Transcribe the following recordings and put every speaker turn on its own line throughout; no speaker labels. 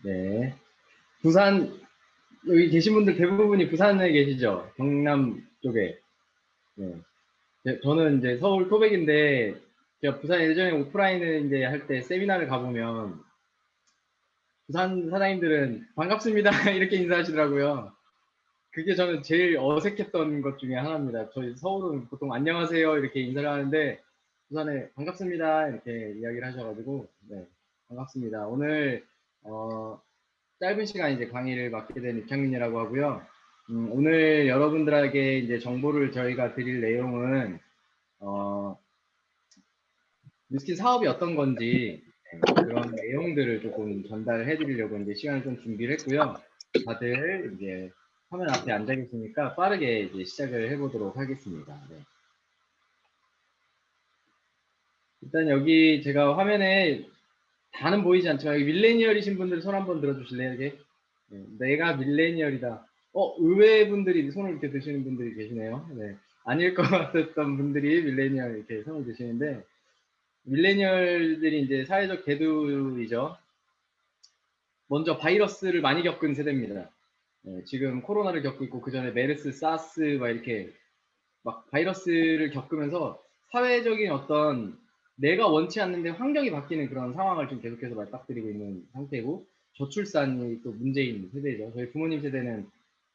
네. 부산, 여기 계신 분들 대부분이 부산에 계시죠? 경남 쪽에. 네. 저는 이제 서울 토백인데, 제가 부산 예전에 오프라인을 이제 할 때 세미나를 가보면, 부산 사장님들은 반갑습니다. 이렇게 인사하시더라고요. 그게 저는 제일 어색했던 것 중에 하나입니다. 저희 서울은 보통 안녕하세요. 이렇게 인사를 하는데, 부산에 반갑습니다. 이렇게 이야기를 하셔가지고, 네. 반갑습니다. 오늘, 짧은 시간 이제 강의를 맡게 된 이창민이라고 하고요. 오늘 여러분들에게 이제 정보를 저희가 드릴 내용은, 뉴스킨 사업이 어떤 건지, 그런 내용들을 조금 전달해 드리려고 이제 시간을 좀 준비를 했고요. 다들 이제 화면 앞에 앉아 계시니까 빠르게 이제 시작을 해보도록 하겠습니다. 네. 일단 여기 제가 화면에 다는 보이지 않지만 여기 밀레니얼이신 분들 손 한번 들어주실래요? 이게 네, 내가 밀레니얼이다. 의외의 분들이 손을 이렇게 드시는 분들이 계시네요. 네. 아닐 것 같았던 분들이 밀레니얼 이렇게 손을 드시는데, 밀레니얼들이 이제 사회적 대두이죠. 먼저 바이러스를 많이 겪은 세대입니다. 네, 지금 코로나를 겪고 있고, 그 전에 메르스, 사스, 막 이렇게 막 바이러스를 겪으면서 사회적인 어떤 내가 원치 않는데 환경이 바뀌는 그런 상황을 좀 계속해서 맞닥뜨리고 있는 상태고, 저출산이 또 문제인 세대죠. 저희 부모님 세대는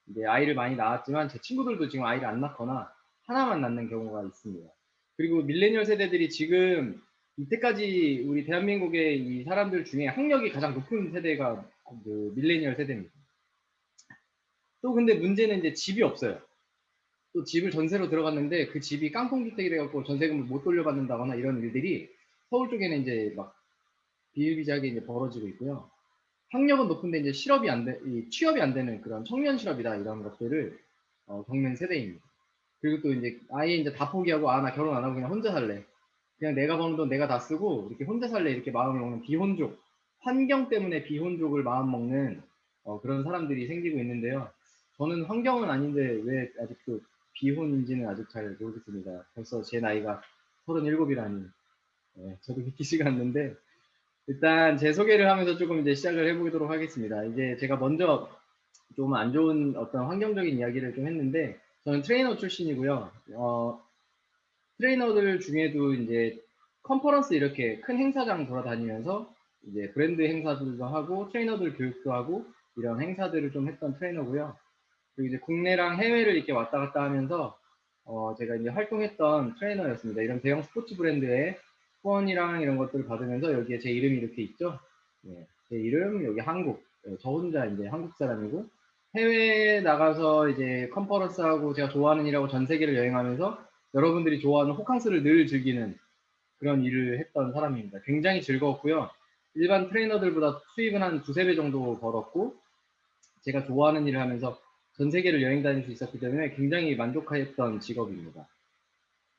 이제 아이를 많이 낳았지만 제 친구들도 지금 아이를 안 낳거나 하나만 낳는 경우가 있습니다. 그리고 밀레니얼 세대들이 지금 이때까지 우리 대한민국의 이 사람들 중에 학력이 가장 높은 세대가 그 밀레니얼 세대입니다. 또 근데 문제는 이제 집이 없어요. 또 집을 전세로 들어갔는데 그 집이 깡통주택이 돼갖고 전세금을 못 돌려받는다거나 이런 일들이 서울 쪽에는 이제 막 비일비재하게 이제 벌어지고 있고요. 학력은 높은데 이제 취업이 안 되는 그런 청년 실업이다 이런 것들을 겪는 세대입니다. 그리고 또 이제 아예 이제 다 포기하고 나 결혼 안 하고 그냥 혼자 살래. 그냥 내가 버는 돈 내가 다 쓰고 이렇게 혼자 살래 이렇게 마음을 먹는 비혼족, 환경 때문에 비혼족을 마음 먹는 그런 사람들이 생기고 있는데요. 저는 환경은 아닌데 왜 아직도 비혼인지는 아직 잘 모르겠습니다. 벌써 제 나이가 37이라니. 네, 저도 믿기지가 않는데, 일단 제 소개를 하면서 조금 이제 시작을 해보도록 하겠습니다. 이제 제가 먼저 좀 안 좋은 어떤 환경적인 이야기를 좀 했는데, 저는 트레이너 출신이고요. 트레이너들 중에도 이제 컨퍼런스 이렇게 큰 행사장 돌아다니면서 이제 브랜드 행사들도 하고 트레이너들 교육도 하고 이런 행사들을 좀 했던 트레이너고요. 그리고 이제 국내랑 해외를 이렇게 왔다 갔다 하면서 제가 이제 활동했던 트레이너였습니다. 이런 대형 스포츠 브랜드의 후원이랑 이런 것들을 받으면서 여기에 제 이름이 이렇게 있죠. 예, 제 이름 여기 한국. 저 혼자 이제 한국 사람이고 해외에 나가서 이제 컨퍼런스하고 제가 좋아하는 일하고 전 세계를 여행하면서 여러분들이 좋아하는 호캉스를 늘 즐기는 그런 일을 했던 사람입니다. 굉장히 즐거웠고요. 일반 트레이너들보다 수입은 한 두세 배 정도 벌었고 제가 좋아하는 일을 하면서 전 세계를 여행 다닐 수 있었기 때문에 굉장히 만족했던 직업입니다.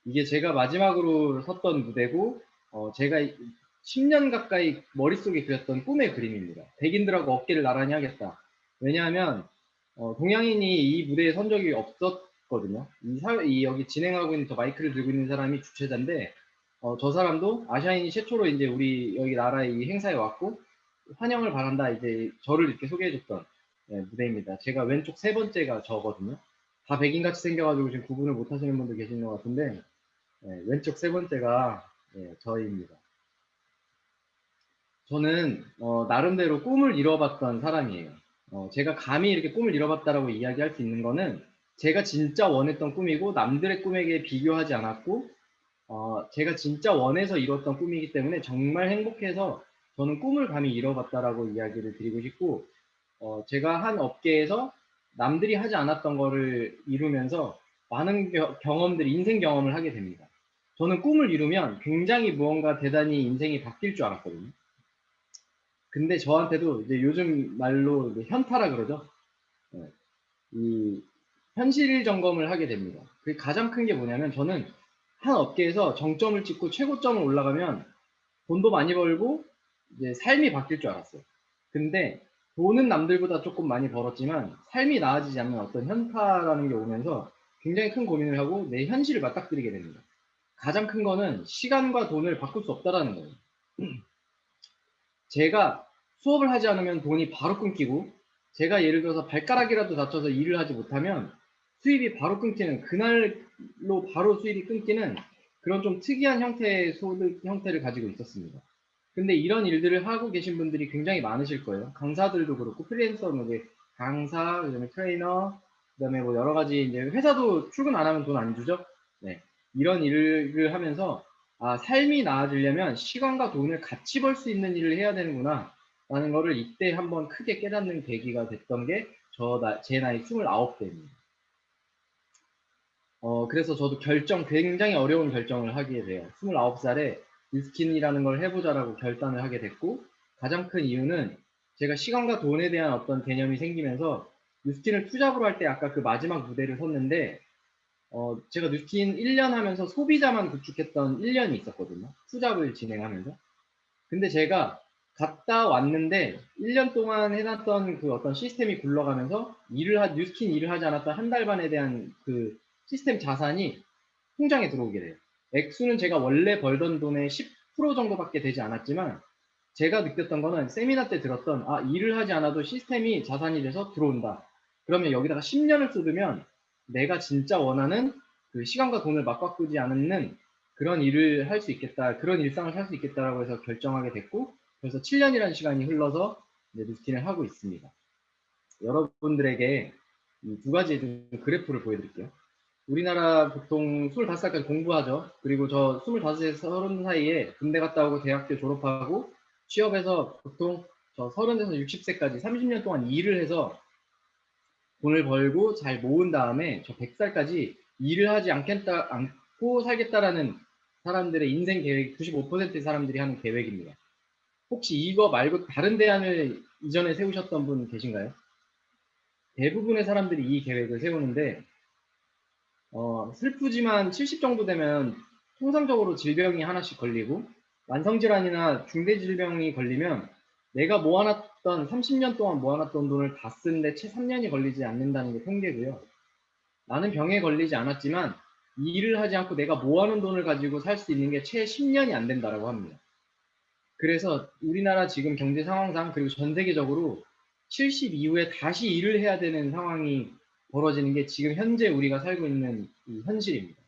이게 제가 마지막으로 섰던 무대고 제가 10년 가까이 머릿속에 그렸던 꿈의 그림입니다. 백인들하고 어깨를 나란히 하겠다. 왜냐하면 동양인이 이 무대에 선 적이 없었거든요. 여기 진행하고 있는 저 마이크를 들고 있는 사람이 주최자인데 저 사람도 아시아인이 최초로 이제 우리 여기 나라의 이 행사에 왔고 환영을 바란다 이제 저를 이렇게 소개해줬던 무대입니다. 제가 왼쪽 세 번째가 저거든요. 다 백인같이 생겨가지고 지금 구분을 못 하시는 분도 계신 것 같은데 왼쪽 세 번째가 저입니다. 저는 나름대로 꿈을 이뤄봤던 사람이에요. 제가 감히 이렇게 꿈을 이뤄봤다라고 이야기할 수 있는 거는 제가 진짜 원했던 꿈이고 남들의 꿈에게 비교하지 않았고 제가 진짜 원해서 이뤘던 꿈이기 때문에 정말 행복해서 저는 꿈을 감히 이뤄봤다라고 이야기를 드리고 싶고 제가 한 업계에서 남들이 하지 않았던 거를 이루면서 많은 경험들이 인생 경험을 하게 됩니다. 저는 꿈을 이루면 굉장히 무언가 대단히 인생이 바뀔 줄 알았거든요. 근데 저한테도 이제 요즘 말로 이제 현타라 그러죠. 이 현실 점검을 하게 됩니다. 그 가장 큰 게 뭐냐면 저는 한 업계에서 정점을 찍고 최고점을 올라가면 돈도 많이 벌고 이제 삶이 바뀔 줄 알았어요. 근데 돈은 남들보다 조금 많이 벌었지만 삶이 나아지지 않는 어떤 현타라는 게 오면서 굉장히 큰 고민을 하고 내 현실을 맞닥뜨리게 됩니다. 가장 큰 거는 시간과 돈을 바꿀 수 없다라는 거예요. 제가 수업을 하지 않으면 돈이 바로 끊기고, 제가 예를 들어서 발가락이라도 다쳐서 일을 하지 못하면 수입이 바로 끊기는, 그날로 바로 수입이 끊기는 그런 좀 특이한 형태의 소득 형태를 가지고 있었습니다. 근데 이런 일들을 하고 계신 분들이 굉장히 많으실 거예요. 강사들도 그렇고, 프리랜서, 뭐 이제 강사, 그다음에 트레이너, 그다음에 뭐 여러 가지, 이제 회사도 출근 안 하면 돈 안 주죠. 네. 이런 일을 하면서, 아, 삶이 나아지려면 시간과 돈을 같이 벌 수 있는 일을 해야 되는구나 라는 거를 이때 한번 크게 깨닫는 계기가 됐던 게 제 나이 29대입니다. 그래서 저도 굉장히 어려운 결정을 하게 돼요. 29살에 뉴스킨이라는 걸 해보자라고 결단을 하게 됐고, 가장 큰 이유는 제가 시간과 돈에 대한 어떤 개념이 생기면서, 뉴스킨을 투잡으로 할 때 아까 그 마지막 무대를 섰는데, 제가 뉴스킨 1년 하면서 소비자만 구축했던 1년이 있었거든요. 투잡을 진행하면서. 근데 제가 갔다 왔는데 1년 동안 해놨던 그 어떤 시스템이 굴러가면서 뉴스킨 일을 하지 않았던 한 달 반에 대한 그 시스템 자산이 통장에 들어오게 돼요. 액수는 제가 원래 벌던 돈의 10% 정도밖에 되지 않았지만, 제가 느꼈던 거는 세미나 때 들었던, 아, 일을 하지 않아도 시스템이 자산이 돼서 들어온다. 그러면 여기다가 10년을 쏟으면 내가 진짜 원하는 그 시간과 돈을 맞바꾸지 않는 그런 일을 할 수 있겠다, 그런 일상을 살 수 있겠다라고 해서 결정하게 됐고, 그래서 7년이라는 시간이 흘러서 이제 루틴을 하고 있습니다. 여러분들에게 이 두 가지 그래프를 보여드릴게요. 우리나라 보통 25살까지 공부하죠. 그리고 저 25세, 30 사이에 군대 갔다 오고 대학교 졸업하고 취업해서 보통 저 30에서 60세까지 30년 동안 일을 해서 돈을 벌고 잘 모은 다음에 저 100살까지 일을 하지 않고 살겠다라는 사람들의 인생 계획, 95%의 사람들이 하는 계획입니다. 혹시 이거 말고 다른 대안을 이전에 세우셨던 분 계신가요? 대부분의 사람들이 이 계획을 세우는데, 슬프지만 70 정도 되면 통상적으로 질병이 하나씩 걸리고, 만성질환이나 중대질병이 걸리면 내가 모아놨던 30년 동안 모아놨던 돈을 다 쓰는데 채 3년이 걸리지 않는다는 게 통계고요. 나는 병에 걸리지 않았지만 일을 하지 않고 내가 모아놓은 돈을 가지고 살 수 있는 게 채 10년이 안 된다고 합니다. 그래서 우리나라 지금 경제 상황상, 그리고 전 세계적으로 70 이후에 다시 일을 해야 되는 상황이 벌어지는 게 지금 현재 우리가 살고 있는 이 현실입니다.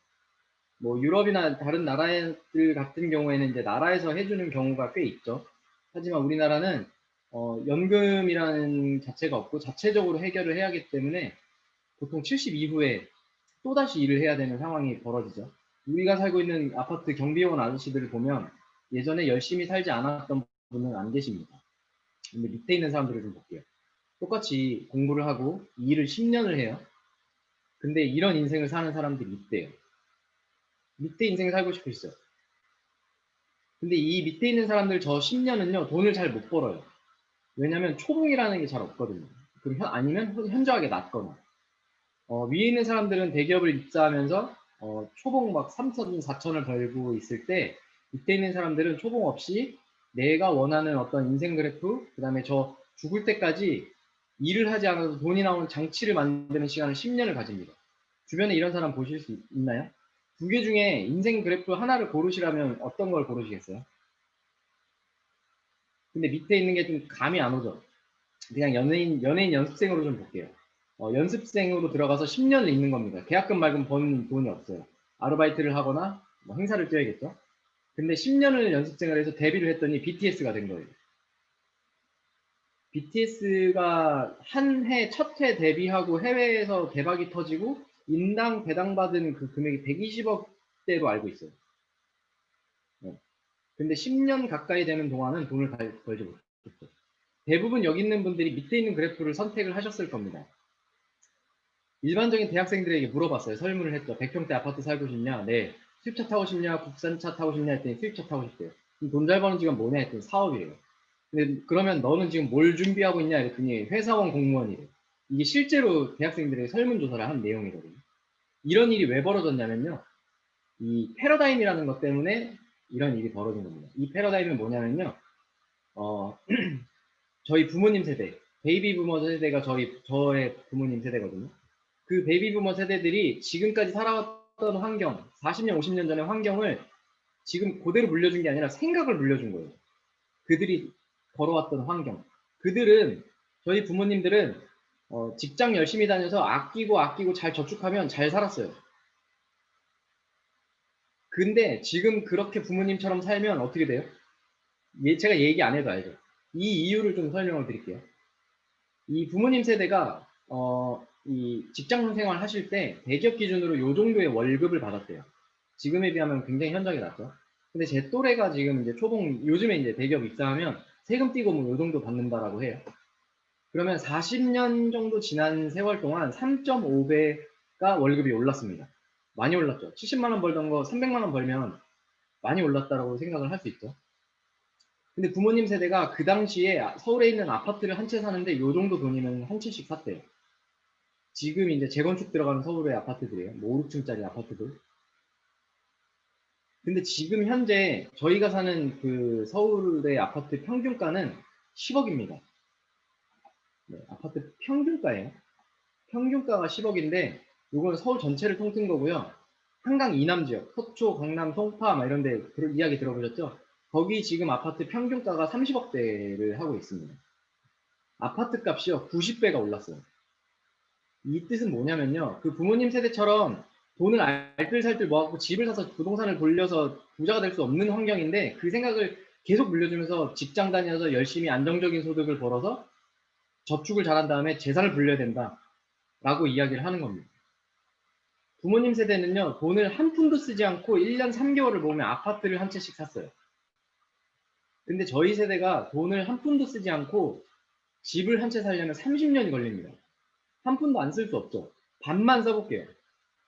뭐 유럽이나 다른 나라들 같은 경우에는 이제 나라에서 해주는 경우가 꽤 있죠. 하지만 우리나라는 연금이라는 자체가 없고 자체적으로 해결을 해야 하기 때문에 보통 70 이후에 또다시 일을 해야 되는 상황이 벌어지죠. 우리가 살고 있는 아파트 경비원 아저씨들을 보면 예전에 열심히 살지 않았던 분은 안 계십니다. 근데 밑에 있는 사람들을 좀 볼게요. 똑같이 공부를 하고 일을 10년을 해요. 근데 이런 인생을 사는 사람들이 있대요. 밑에 인생 살고 싶으시죠? 근데 이 밑에 있는 사람들 저 10년은요, 돈을 잘 못 벌어요. 왜냐면 초봉이라는 게 잘 없거든요. 그럼 아니면 현저하게 낮거나. 위에 있는 사람들은 대기업을 입사하면서 초봉 막 3천, 4천을 벌고 있을 때, 밑에 있는 사람들은 초봉 없이 내가 원하는 어떤 인생 그래프, 그 다음에 저 죽을 때까지 일을 하지 않아도 돈이 나오는 장치를 만드는 시간을 10년을 가집니다. 주변에 이런 사람 보실 수 있나요? 두 개 중에 인생 그래프 하나를 고르시라면 어떤 걸 고르시겠어요? 근데 밑에 있는 게 좀 감이 안 오죠? 그냥 연예인 연습생으로 좀 볼게요. 연습생으로 들어가서 10년을 있는 겁니다. 계약금 말고는 번 돈이 없어요. 아르바이트를 하거나 뭐 행사를 뛰어야겠죠. 근데 10년을 연습생을 해서 데뷔를 했더니 BTS가 된 거예요. BTS가 한 해, 첫 해 데뷔하고 해외에서 대박이 터지고 인당 배당 받은 그 금액이 120억대로 알고 있어요. 네. 근데 10년 가까이 되는 동안은 돈을 벌지 못했죠. 대부분 여기 있는 분들이 밑에 있는 그래프를 선택을 하셨을 겁니다. 일반적인 대학생들에게 물어봤어요. 설문을 했죠. 100평대 아파트 살고 싶냐? 네. 수입차 타고 싶냐? 국산차 타고 싶냐? 했더니 수입차 타고 싶대요. 돈 잘 버는 직업 뭐냐? 했더니 사업이에요. 근데 그러면 너는 지금 뭘 준비하고 있냐? 했더니 회사원 공무원이래요. 이게 실제로 대학생들의 설문조사를 한 내용이거든요. 이런 일이 왜 벌어졌냐면요. 이 패러다임이라는 것 때문에 이런 일이 벌어진 겁니다. 이 패러다임은 뭐냐면요. 저희 부모님 세대, 베이비 부머 세대가 저의 부모님 세대거든요. 그 베이비 부머 세대들이 지금까지 살아왔던 환경, 40년, 50년 전의 환경을 지금 그대로 물려준 게 아니라 생각을 물려준 거예요. 그들이 걸어왔던 환경. 그들은, 저희 부모님들은 직장 열심히 다녀서 아끼고 잘 저축하면 잘 살았어요. 근데 지금 그렇게 부모님처럼 살면 어떻게 돼요? 제가 얘기 안 해도 알죠. 이 이유를 좀 설명을 드릴게요. 이 부모님 세대가 이 직장 생활 하실 때 대기업 기준으로 요 정도의 월급을 받았대요. 지금에 비하면 굉장히 현저하게 낮죠. 근데 제 또래가 지금 이제 초봉, 요즘에 이제 대기업 입사하면 세금 떼고 뭐 요 정도 받는다라고 해요. 그러면 40년 정도 지난 세월 동안 3.5배가 월급이 올랐습니다. 많이 올랐죠. 70만 원 벌던 거 300만 원 벌면 많이 올랐다라고 생각을 할 수 있죠. 근데 부모님 세대가 그 당시에 서울에 있는 아파트를 한 채 사는데 요 정도 돈이면 한 채씩 샀대요. 지금 이제 재건축 들어가는 서울의 아파트들이에요. 뭐 5, 6층짜리 아파트들. 근데 지금 현재 저희가 사는 그 서울의 아파트 평균가는 10억입니다. 네, 아파트 평균가예요. 평균가가 10억인데 이건 서울 전체를 통틀은 거고요. 한강 이남 지역, 서초, 강남, 송파 막 이런 데 이야기 들어보셨죠? 거기 지금 아파트 평균가가 30억대를 하고 있습니다. 아파트 값이요 90배가 올랐어요. 이 뜻은 뭐냐면요. 그 부모님 세대처럼 돈을 알뜰살뜰 모아갖고 집을 사서 부동산을 돌려서 부자가 될 수 없는 환경인데 그 생각을 계속 물려주면서 직장 다녀서 열심히 안정적인 소득을 벌어서 저축을 잘한 다음에 재산을 불려야 된다라고 이야기를 하는 겁니다. 부모님 세대는요. 돈을 한 푼도 쓰지 않고 1년 3개월을 모으면 아파트를 한 채씩 샀어요. 근데 저희 세대가 돈을 한 푼도 쓰지 않고 집을 한 채 살려면 30년이 걸립니다. 한 푼도 안 쓸 수 없죠. 반만 써볼게요.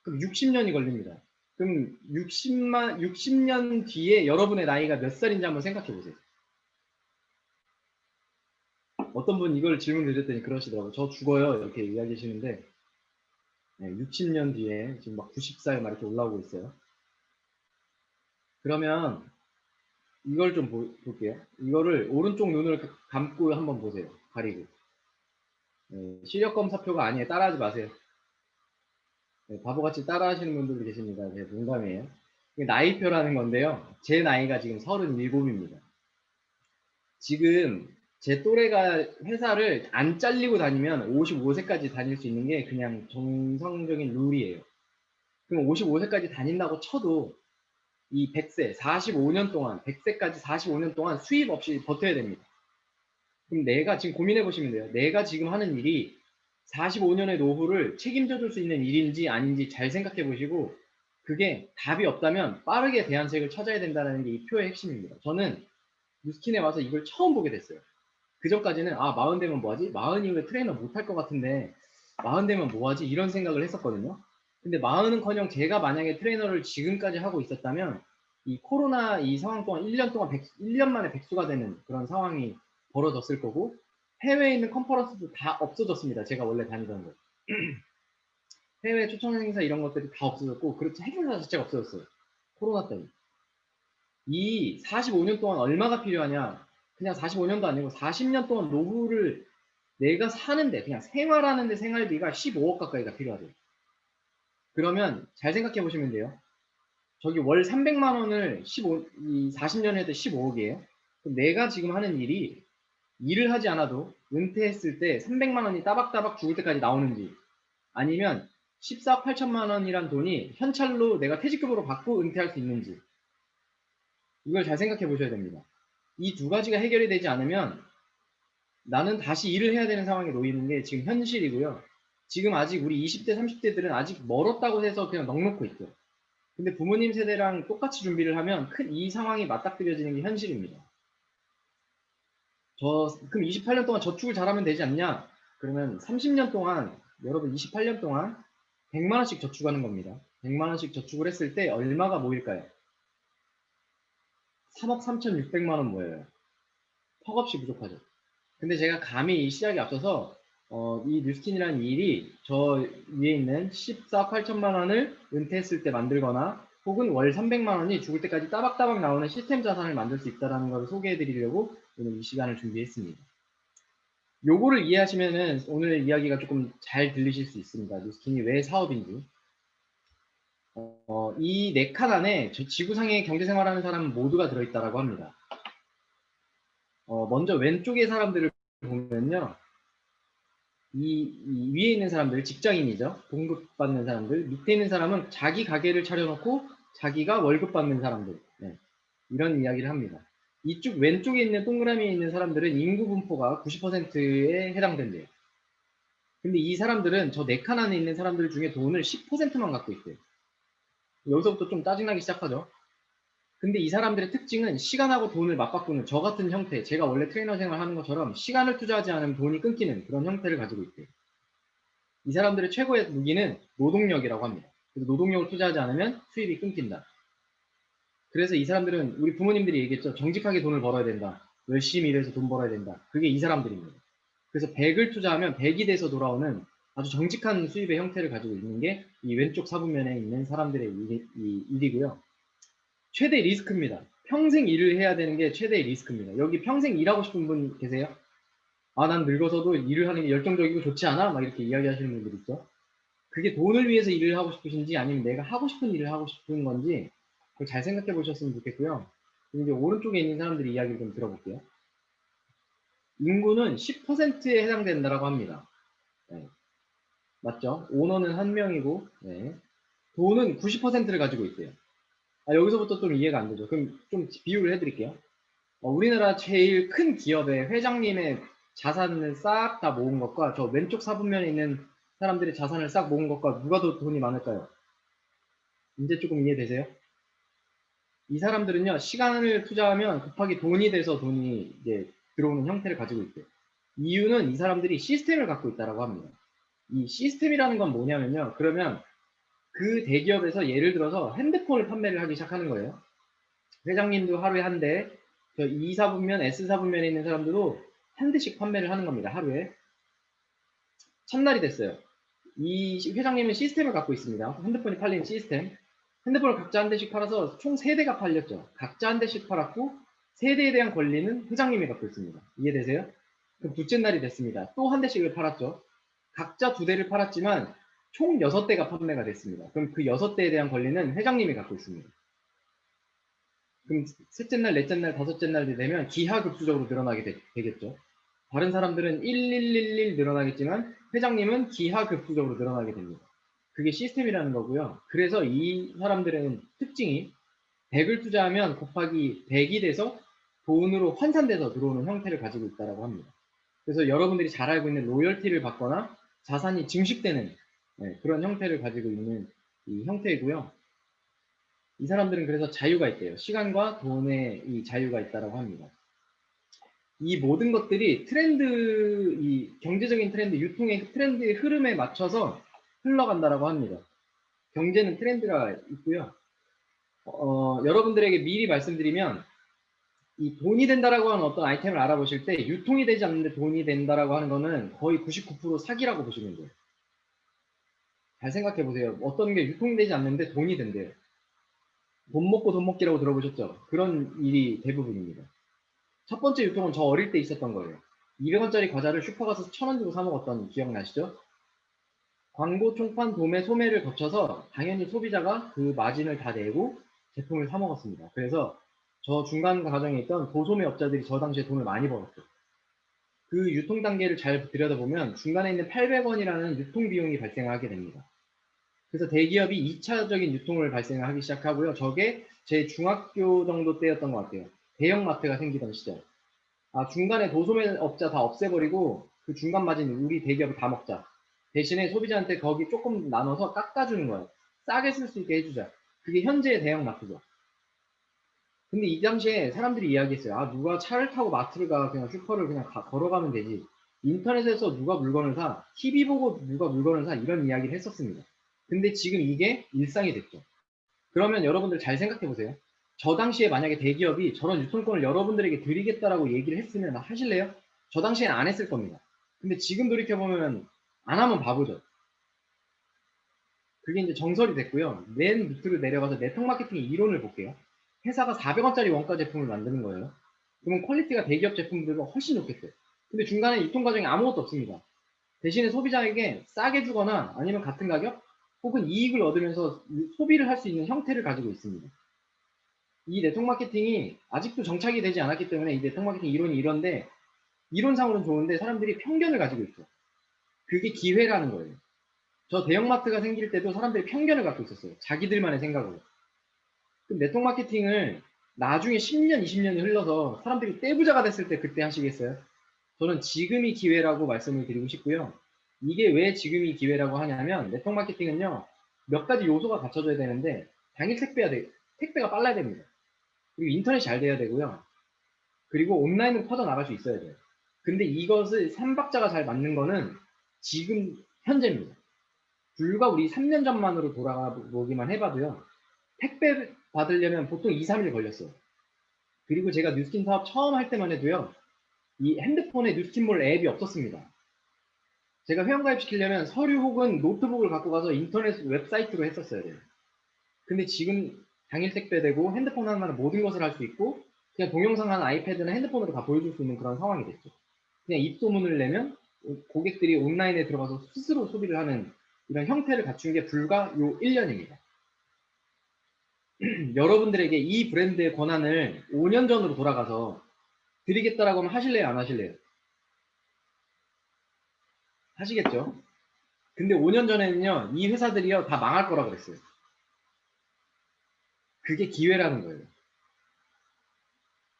그럼 60년이 걸립니다. 그럼 60년 뒤에 여러분의 나이가 몇 살인지 한번 생각해 보세요. 어떤 분 이걸 질문 드렸더니 그러시더라고요. 저 죽어요. 이렇게 이야기하시는데, 네, 60년 뒤에 지금 막 90살 막 이렇게 올라오고 있어요. 그러면 이걸 좀 볼게요. 이거를 오른쪽 눈을 감고 한번 보세요. 가리고. 네, 시력검사표가 아니에요. 따라하지 마세요. 네, 바보같이 따라하시는 분들도 계십니다. 네, 농담이에요. 나이표라는 건데요. 제 나이가 지금 37입니다. 지금 제 또래가 회사를 안 잘리고 다니면 55세까지 다닐 수 있는 게 그냥 정상적인 룰이에요. 그럼 55세까지 다닌다고 쳐도 이 100세, 45년 동안, 100세까지 45년 동안 수입 없이 버텨야 됩니다. 그럼 내가 지금 고민해 보시면 돼요. 내가 지금 하는 일이 45년의 노후를 책임져 줄 수 있는 일인지 아닌지 잘 생각해 보시고 그게 답이 없다면 빠르게 대안책을 찾아야 된다는 게 이 표의 핵심입니다. 저는 뉴스킨에 와서 이걸 처음 보게 됐어요. 그 전까지는 마흔 되면 뭐하지? 마흔 이후에 트레이너 못할 것 같은데 마흔 되면 뭐하지? 이런 생각을 했었거든요. 근데 마흔은커녕 제가 만약에 트레이너를 지금까지 하고 있었다면 이 코로나 이 상황 동안 1년 동안 1년 만에 백수가 되는 그런 상황이 벌어졌을 거고 해외에 있는 컨퍼런스도 다 없어졌습니다. 제가 원래 다니던 거. 해외 초청 행사 이런 것들이 다 없어졌고 그렇지 행사 자체가 없어졌어요. 코로나 때문에. 이 45년 동안 얼마가 필요하냐? 그냥 45년도 아니고 40년 동안 노후를 내가 사는데 그냥 생활하는데 생활비가 15억 가까이가 필요하대요. 그러면 잘 생각해 보시면 돼요. 저기 월 300만 원을 40년 해도 15억이에요. 그럼 내가 지금 하는 일이 일을 하지 않아도 은퇴했을 때 300만 원이 따박따박 죽을 때까지 나오는지 아니면 14억 8천만 원이란 돈이 현찰로 내가 퇴직금으로 받고 은퇴할 수 있는지 이걸 잘 생각해 보셔야 됩니다. 이 두 가지가 해결이 되지 않으면 나는 다시 일을 해야 되는 상황에 놓이는 게 지금 현실이고요. 지금 아직 우리 20대, 30대들은 아직 멀었다고 해서 그냥 넉놓고 있죠. 근데 부모님 세대랑 똑같이 준비를 하면 이 상황이 맞닥뜨려지는 게 현실입니다. 그럼 28년 동안 저축을 잘하면 되지 않냐? 그러면 30년 동안, 여러분 28년 동안 100만 원씩 저축하는 겁니다. 100만 원씩 저축을 했을 때 얼마가 모일까요? 3억 3,600만 원 모여요. 턱없이 부족하죠. 근데 제가 감히 이 시작에 앞서서 이 뉴스킨이라는 일이 저 위에 있는 14억 8천만 원을 은퇴했을 때 만들거나 혹은 월 300만 원이 죽을 때까지 따박따박 나오는 시스템 자산을 만들 수 있다는 걸 소개해 드리려고 오늘 이 시간을 준비했습니다. 요거를 이해하시면은 오늘 이야기가 조금 잘 들리실 수 있습니다. 뉴스킨이 왜 사업인지. 이 4칸 안에 지구상에 경제생활하는 사람 모두가 들어있다라고 합니다. 먼저 왼쪽의 사람들을 보면요. 이 위에 있는 사람들, 직장인이죠. 봉급 받는 사람들. 밑에 있는 사람은 자기 가게를 차려놓고 자기가 월급 받는 사람들. 네. 이런 이야기를 합니다. 이쪽 왼쪽에 있는 동그라미에 있는 사람들은 인구 분포가 90%에 해당된대요. 근데 이 사람들은 저 4칸 안에 있는 사람들 중에 돈을 10%만 갖고 있대요. 여기서부터 좀 짜증나기 시작하죠. 근데 이 사람들의 특징은 시간하고 돈을 맞바꾸는 저 같은 형태, 제가 원래 트레이너 생활 하는 것처럼 시간을 투자하지 않으면 돈이 끊기는 그런 형태를 가지고 있대요. 이 사람들의 최고의 무기는 노동력이라고 합니다. 그래서 노동력을 투자하지 않으면 수입이 끊긴다. 그래서 이 사람들은 우리 부모님들이 얘기했죠. 정직하게 돈을 벌어야 된다. 열심히 일해서 돈 벌어야 된다. 그게 이 사람들입니다. 그래서 100을 투자하면 100이 돼서 돌아오는 아주 정직한 수입의 형태를 가지고 있는 게 이 왼쪽 사분면에 있는 사람들의 일이고요. 최대 리스크입니다. 평생 일을 해야 되는 게 최대의 리스크입니다. 여기 평생 일하고 싶은 분 계세요? 아, 난 늙어서도 일을 하는 게 열정적이고 좋지 않아? 막 이렇게 이야기하시는 분들 있죠. 그게 돈을 위해서 일을 하고 싶으신지 아니면 내가 하고 싶은 일을 하고 싶은 건지 그걸 잘 생각해 보셨으면 좋겠고요. 이제 오른쪽에 있는 사람들의 이야기를 좀 들어볼게요. 인구는 10%에 해당된다라고 합니다. 네. 맞죠? 오너는 한 명이고, 네. 돈은 90%를 가지고 있대요. 아, 여기서부터 좀 이해가 안 되죠. 그럼 좀 비유를 해드릴게요. 우리나라 제일 큰 기업의 회장님의 자산을 싹 다 모은 것과 저 왼쪽 사분면에 있는 사람들의 자산을 싹 모은 것과 누가 더 돈이 많을까요? 이제 조금 이해되세요? 이 사람들은요, 시간을 투자하면 곱하기 돈이 돼서 돈이 이제 들어오는 형태를 가지고 있대요. 이유는 이 사람들이 시스템을 갖고 있다고 합니다. 이 시스템이라는 건 뭐냐면요. 그러면 그 대기업에서 예를 들어서 핸드폰을 판매를 하기 시작하는 거예요. 회장님도 하루에 한 대, 저 2사분면, S사분면에 있는 사람들도 한 대씩 판매를 하는 겁니다. 하루에. 첫날이 됐어요. 이 회장님은 시스템을 갖고 있습니다. 핸드폰이 팔리는 시스템. 핸드폰을 각자 한 대씩 팔아서 총 3대가 팔렸죠. 각자 한 대씩 팔았고 3대에 대한 권리는 회장님이 갖고 있습니다. 이해되세요? 그럼 둘째 날이 됐습니다. 또 한 대씩을 팔았죠. 각자 2대를 팔았지만 총 6대가 판매가 됐습니다. 그럼 그 6대에 대한 권리는 회장님이 갖고 있습니다. 그럼 셋째 날, 넷째 날, 다섯째 날이 되면 기하급수적으로 늘어나게 되겠죠. 다른 사람들은 1111 늘어나겠지만 회장님은 기하급수적으로 늘어나게 됩니다. 그게 시스템이라는 거고요. 그래서 이 사람들은 특징이 100을 투자하면 곱하기 100이 돼서 돈으로 환산돼서 들어오는 형태를 가지고 있다고 합니다. 그래서 여러분들이 잘 알고 있는 로열티를 받거나 자산이 증식되는 그런 형태를 가지고 있는 이 형태이고요. 이 사람들은 그래서 자유가 있대요. 시간과 돈의 이 자유가 있다고 합니다. 이 모든 것들이 트렌드, 이 경제적인 트렌드, 유통의 트렌드의 흐름에 맞춰서 흘러간다고 합니다. 경제는 트렌드가 있고요. 여러분들에게 미리 말씀드리면 이 돈이 된다라고 하는 어떤 아이템을 알아보실 때 유통이 되지 않는데 돈이 된다라고 하는 거는 거의 99% 사기라고 보시면 돼요. 잘 생각해 보세요. 어떤 게 유통되지 않는데 돈이 된대요. 돈 먹고 돈 먹기라고 들어보셨죠? 그런 일이 대부분입니다. 첫 번째 유통은 저 어릴 때 있었던 거예요. 200원짜리 과자를 슈퍼 가서 1000원 주고 사 먹었던 기억나시죠? 광고, 총판, 도매, 소매를 거쳐서 당연히 소비자가 그 마진을 다 내고 제품을 사 먹었습니다. 그래서 저 중간 과정에 있던 도소매 업자들이 저 당시에 돈을 많이 벌었죠. 그 유통 단계를 잘 들여다보면 중간에 있는 800원이라는 유통 비용이 발생하게 됩니다. 그래서 대기업이 2차적인 유통을 발생하기 시작하고요. 저게 제 중학교 정도 때였던 것 같아요. 대형마트가 생기던 시절. 아, 중간에 도소매 업자 다 없애버리고 그 중간 마진 우리 대기업이 다 먹자. 대신에 소비자한테 거기 조금 나눠서 깎아주는 거예요. 싸게 쓸 수 있게 해주자. 그게 현재의 대형마트죠. 근데 이 당시에 사람들이 이야기했어요. 아, 누가 차를 타고 마트를 가, 그냥 슈퍼를 그냥 걸어가면 되지. 인터넷에서 누가 물건을 사, TV 보고 누가 물건을 사, 이런 이야기를 했었습니다. 근데 지금 이게 일상이 됐죠. 그러면 여러분들 잘 생각해 보세요. 저 당시에 만약에 대기업이 저런 유통권을 여러분들에게 드리겠다라고 얘기를 했으면 하실래요? 저 당시엔 안 했을 겁니다. 근데 지금 돌이켜보면 안 하면 바보죠. 그게 이제 정설이 됐고요. 맨 밑으로 내려가서 네트워크 마케팅 이론을 볼게요. 회사가 400원짜리 원가 제품을 만드는 거예요. 그러면 퀄리티가 대기업 제품들보다 훨씬 좋겠어요. 근데 중간에 유통 과정에 아무것도 없습니다. 대신에 소비자에게 싸게 주거나 아니면 같은 가격 혹은 이익을 얻으면서 소비를 할 수 있는 형태를 가지고 있습니다. 이 네트워크 마케팅이 아직도 정착이 되지 않았기 때문에 이 네트워크 마케팅 이론이 이런데 이론상으로는 좋은데 사람들이 편견을 가지고 있죠. 그게 기회라는 거예요. 저 대형마트가 생길 때도 사람들이 편견을 갖고 있었어요. 자기들만의 생각으로. 그럼 네트워크 마케팅을 나중에 10년, 20년이 흘러서 사람들이 떼부자가 됐을 때 그때 하시겠어요? 저는 지금이 기회라고 말씀을 드리고 싶고요. 이게 왜 지금이 기회라고 하냐면 네트워크 마케팅은요. 몇 가지 요소가 갖춰져야 되는데 당일 택배가 빨라야 됩니다. 그리고 인터넷이 잘 돼야 되고요. 그리고 온라인으로 퍼져나갈 수 있어야 돼요. 근데 이것을 삼박자가 잘 맞는 거는 지금 현재입니다. 불과 우리 3년 전만으로 돌아가 보기만 해봐도요. 택배 받으려면 보통 2, 3일 걸렸어요. 그리고 제가 뉴스킨 사업 처음 할 때만 해도요. 이 핸드폰에 뉴스킨몰 앱이 없었습니다. 제가 회원가입 시키려면 서류 혹은 노트북을 갖고 가서 인터넷 웹사이트로 했었어야 돼요. 근데 지금 당일 택배되고 핸드폰 하나로 모든 것을 할 수 있고 그냥 동영상 하나 아이패드나 핸드폰으로 다 보여줄 수 있는 그런 상황이 됐죠. 그냥 입소문을 내면 고객들이 온라인에 들어가서 스스로 소비를 하는 이런 형태를 갖춘 게 불과 요 1년입니다. 여러분들에게 이 브랜드의 권한을 5년 전으로 돌아가서 드리겠다라고 하면 하실래요? 안 하실래요? 하시겠죠? 근데 5년 전에는요, 이 회사들이요, 다 망할 거라 그랬어요. 그게 기회라는 거예요.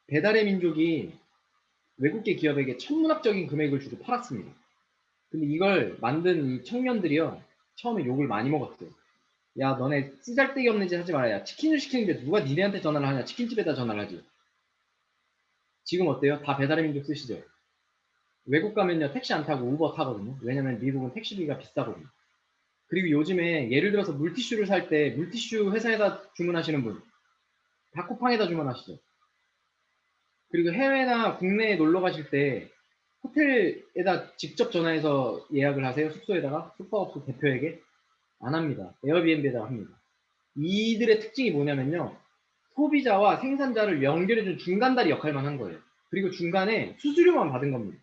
배달의 민족이 외국계 기업에게 천문학적인 금액을 주고 팔았습니다. 근데 이걸 만든 이 청년들이요, 처음에 욕을 많이 먹었어요. 야, 너네 쓰잘데기 없는 짓 하지 마라. 야, 치킨을 시키는데 누가 니네한테 전화를 하냐? 치킨집에다 전화를 하지. 지금 어때요? 다 배달의 민족 쓰시죠? 외국 가면요, 택시 안 타고 우버 타거든요. 왜냐면 미국은 택시비가 비싸거든요. 그리고 요즘에 예를 들어서 물티슈를 살 때 물티슈 회사에다 주문하시는 분, 다 쿠팡에다 주문하시죠. 그리고 해외나 국내에 놀러 가실 때 호텔에다 직접 전화해서 예약을 하세요. 숙소에다가 숙박업소 대표에게 안 합니다. 에어비앤비에다 합니다. 이들의 특징이 뭐냐면요. 소비자와 생산자를 연결해준 중간다리 역할만 한 거예요. 그리고 중간에 수수료만 받은 겁니다.